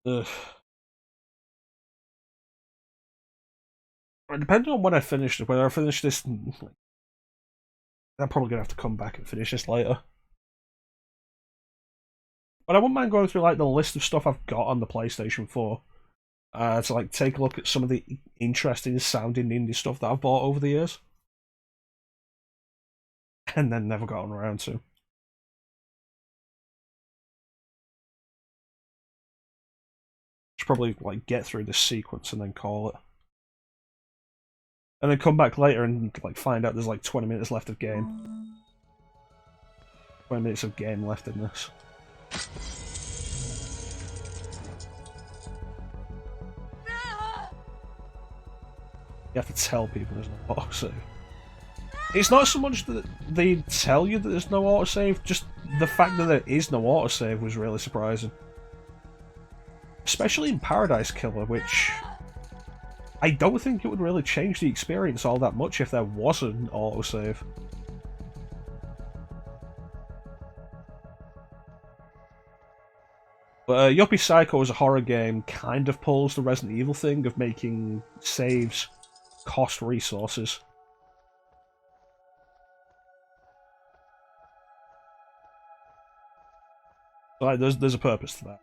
Ugh. Depending on when I finish it, whether I finish this, I'm probably gonna have to come back and finish this later. But I wouldn't mind going through like the list of stuff I've got on the PlayStation 4 to like take a look at some of the interesting sounding indie stuff that I've bought over the years, and then never gotten around to. Should probably like get through this sequence and then call it. And then come back later and like find out there's like 20 minutes left of game. 20 minutes of game left in this. You have to tell people there's no autosave. It's not so much that they tell you that there's no autosave, just the fact that there is no autosave was really surprising. Especially in Paradise Killer, which I don't think it would really change the experience all that much if there was an autosave. But Yuppie Psycho as a horror game kind of pulls the Resident Evil thing of making saves cost resources. Like, there's a purpose to that.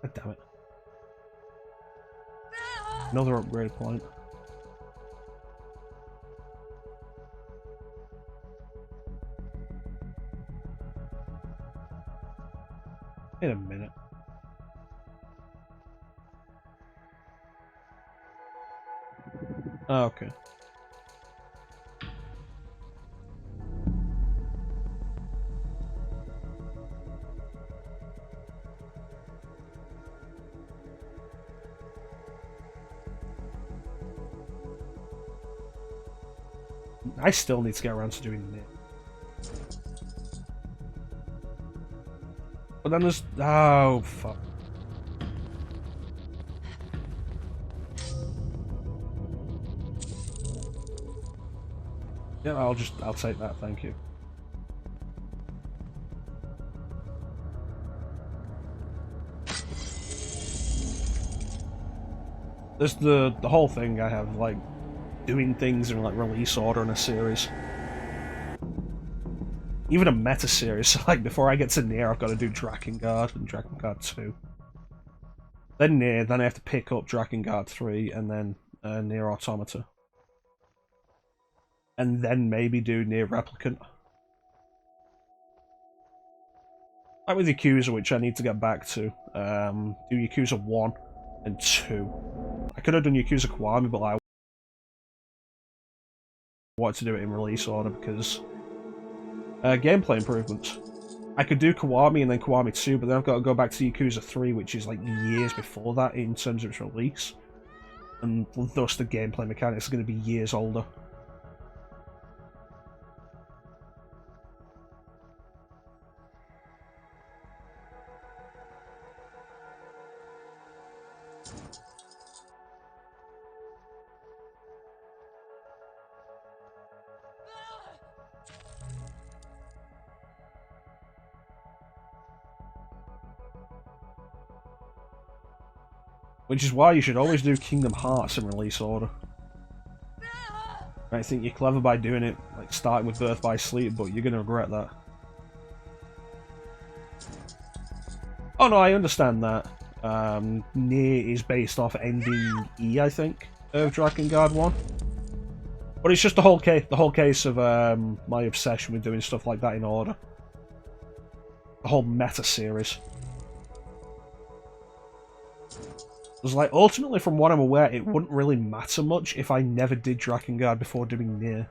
God damn it. Another upgrade point. Wait a minute. Oh, okay. I still need to get around to doing it. But then there's... Oh, fuck. Yeah, I'll take that, thank you. There's the whole thing I have, like, doing things in, like, release order in a series. Even a meta series, so, like, before I get to Nier, I've got to do Drakengard and Drakengard 2. Then Nier, then I have to pick up Drakengard 3, and then Nier Automata. And then maybe do Nier Replicant. Like with Yakuza, which I need to get back to. Do Yakuza 1 and 2. I could have done Yakuza Kiwami, but I wanted to do it in release order because gameplay improvements. I could do Kiwami and then Kiwami 2, but then I've got to go back to Yakuza 3, which is like years before that in terms of its release. And thus the gameplay mechanics are going to be years older. Which is why you should always do Kingdom Hearts in release order. I think you're clever by doing it, like starting with Birth by Sleep, but you're going to regret that. Oh no, I understand that. Nier is based off ending E, I think, of Drakengard 1. But it's just the whole case of my obsession with doing stuff like that in order. The whole meta series. Because, like, ultimately, from what I'm aware, it wouldn't really matter much if I never did Drakengard before doing Nier.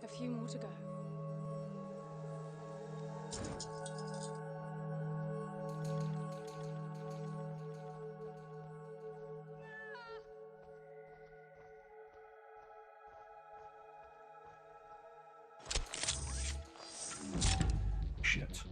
A few more to go. Shit.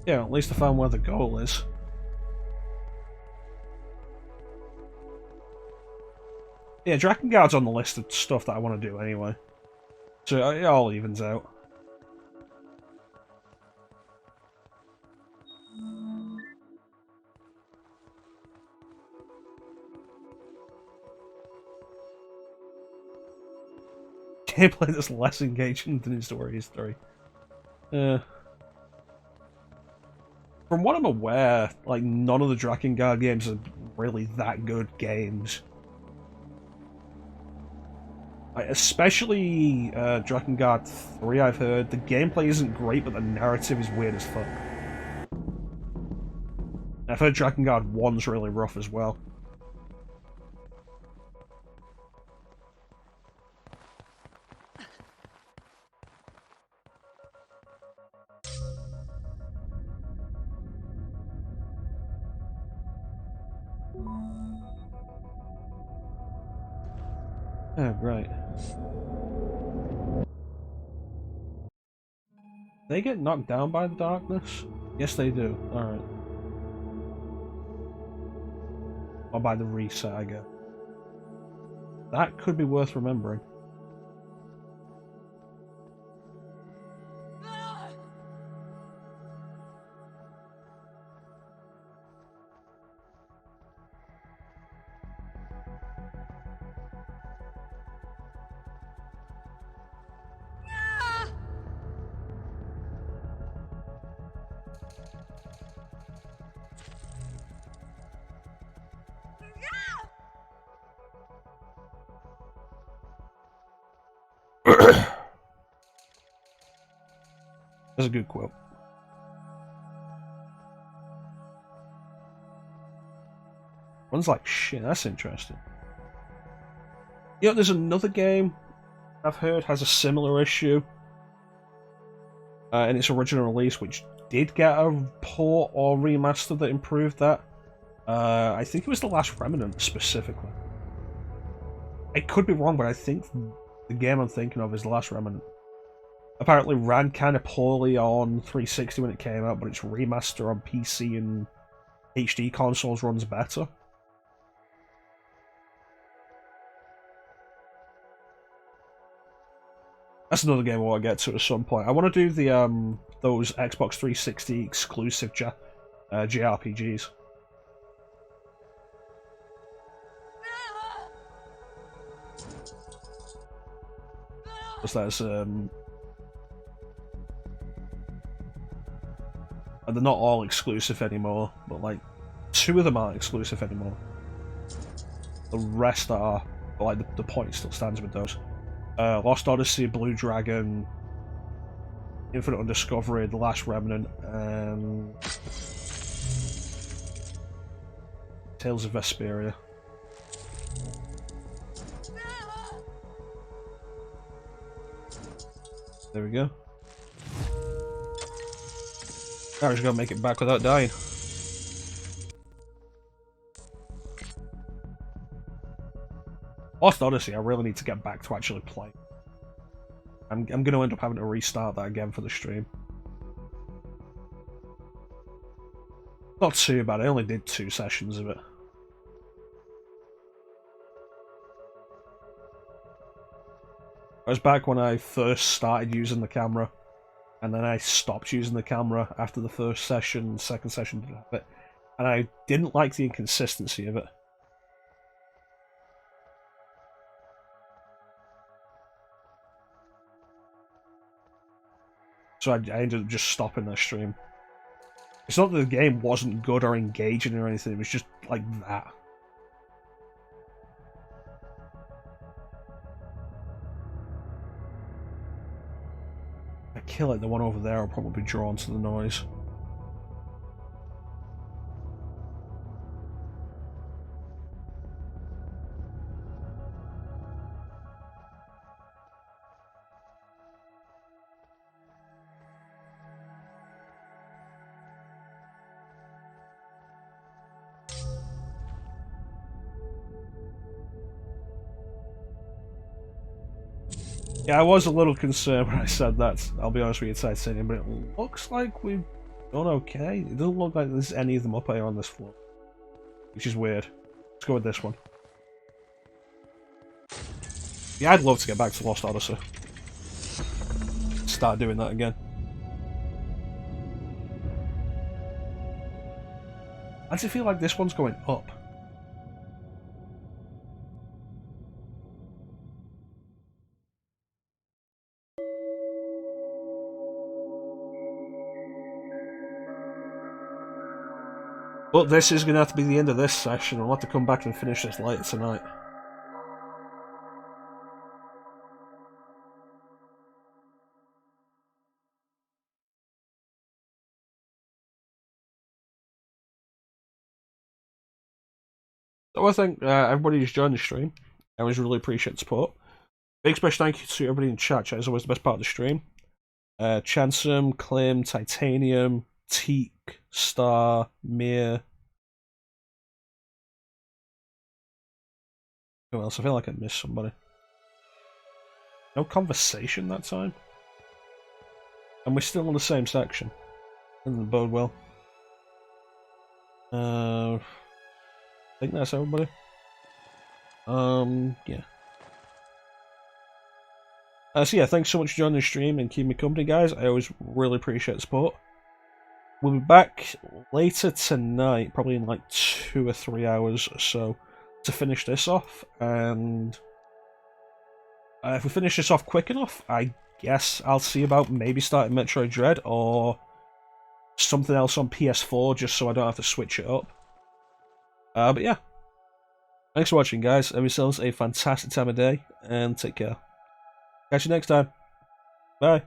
Yeah, at least I found where the goal is. Yeah, Drakengard's on the list of stuff that I want to do anyway. So it all evens out. Gameplay that's less engaging than his story history. From what I'm aware, like, none of the Drakengard games are really that good games. Like, especially Drakengard 3, I've heard. The gameplay isn't great, but the narrative is weird as fuck. I've heard Drakengard 1's really rough as well. Oh, right. They get knocked down by the darkness? Yes, they do. Alright. Or by the reset, I guess. That could be worth remembering. That's a good quote. One's like, shit, that's interesting. You know, there's another game I've heard has a similar issue in its original release, which did get a port or remaster that improved that. I think it was The Last Remnant specifically. I could be wrong, but I think the game I'm thinking of is The Last Remnant. Apparently ran kind of poorly on 360 when it came out, but its remaster on PC and HD consoles runs better. That's another game I want to get to at some point. I want to do the those Xbox 360 exclusive JRPGs. Because that's and they're not all exclusive anymore, but like 2 of them aren't exclusive anymore. The rest are, but like the point still stands with those. Lost Odyssey, Blue Dragon, Infinite Undiscovery, The Last Remnant, and Tales of Vesperia. There we go. Now we're just gonna make it back without dying. Lost Odyssey, I really need to get back to actually play. I'm gonna end up having to restart that again for the stream. Not too bad, I only did 2 sessions of it. I was back when I first started using the camera, and then I stopped using the camera after the first session, second session didn't have it, and I didn't like the inconsistency of it. So I ended up just stopping the stream. It's not that the game wasn't good or engaging or anything, it was just like that. If I kill it, the one over there will probably be drawn to the noise. Yeah, I was a little concerned when I said that, I'll be honest with you, Titanium, but it looks like we've done okay. It doesn't look like there's any of them up here on this floor, which is weird. Let's go with this one. Yeah, I'd love to get back to Lost Odyssey. Start doing that again. I do feel like this one's going up. But this is going to have to be the end of this session. I'll have to come back and finish this later tonight. So I think everybody who's joined the stream, I always really appreciate the support. Big special thank you to everybody in chat. Chat is always the best part of the stream. Chansum, Klim, Titanium, Teak, Star, Mir. Who else? I feel like I missed somebody. No conversation that time. And we're still in the same section. Doesn't bode well. think that's everybody. Yeah. So yeah, thanks so much for joining the stream and keeping me company, guys. I always really appreciate the support. We'll be back later tonight, probably in like 2 or 3 hours or so, to finish this off. And if we finish this off quick enough, I guess I'll see about maybe starting Metroid Dread or something else on PS4, just so I don't have to switch it up. But yeah, thanks for watching, guys. Have yourselves a fantastic time of day, and take care. Catch you next time. Bye.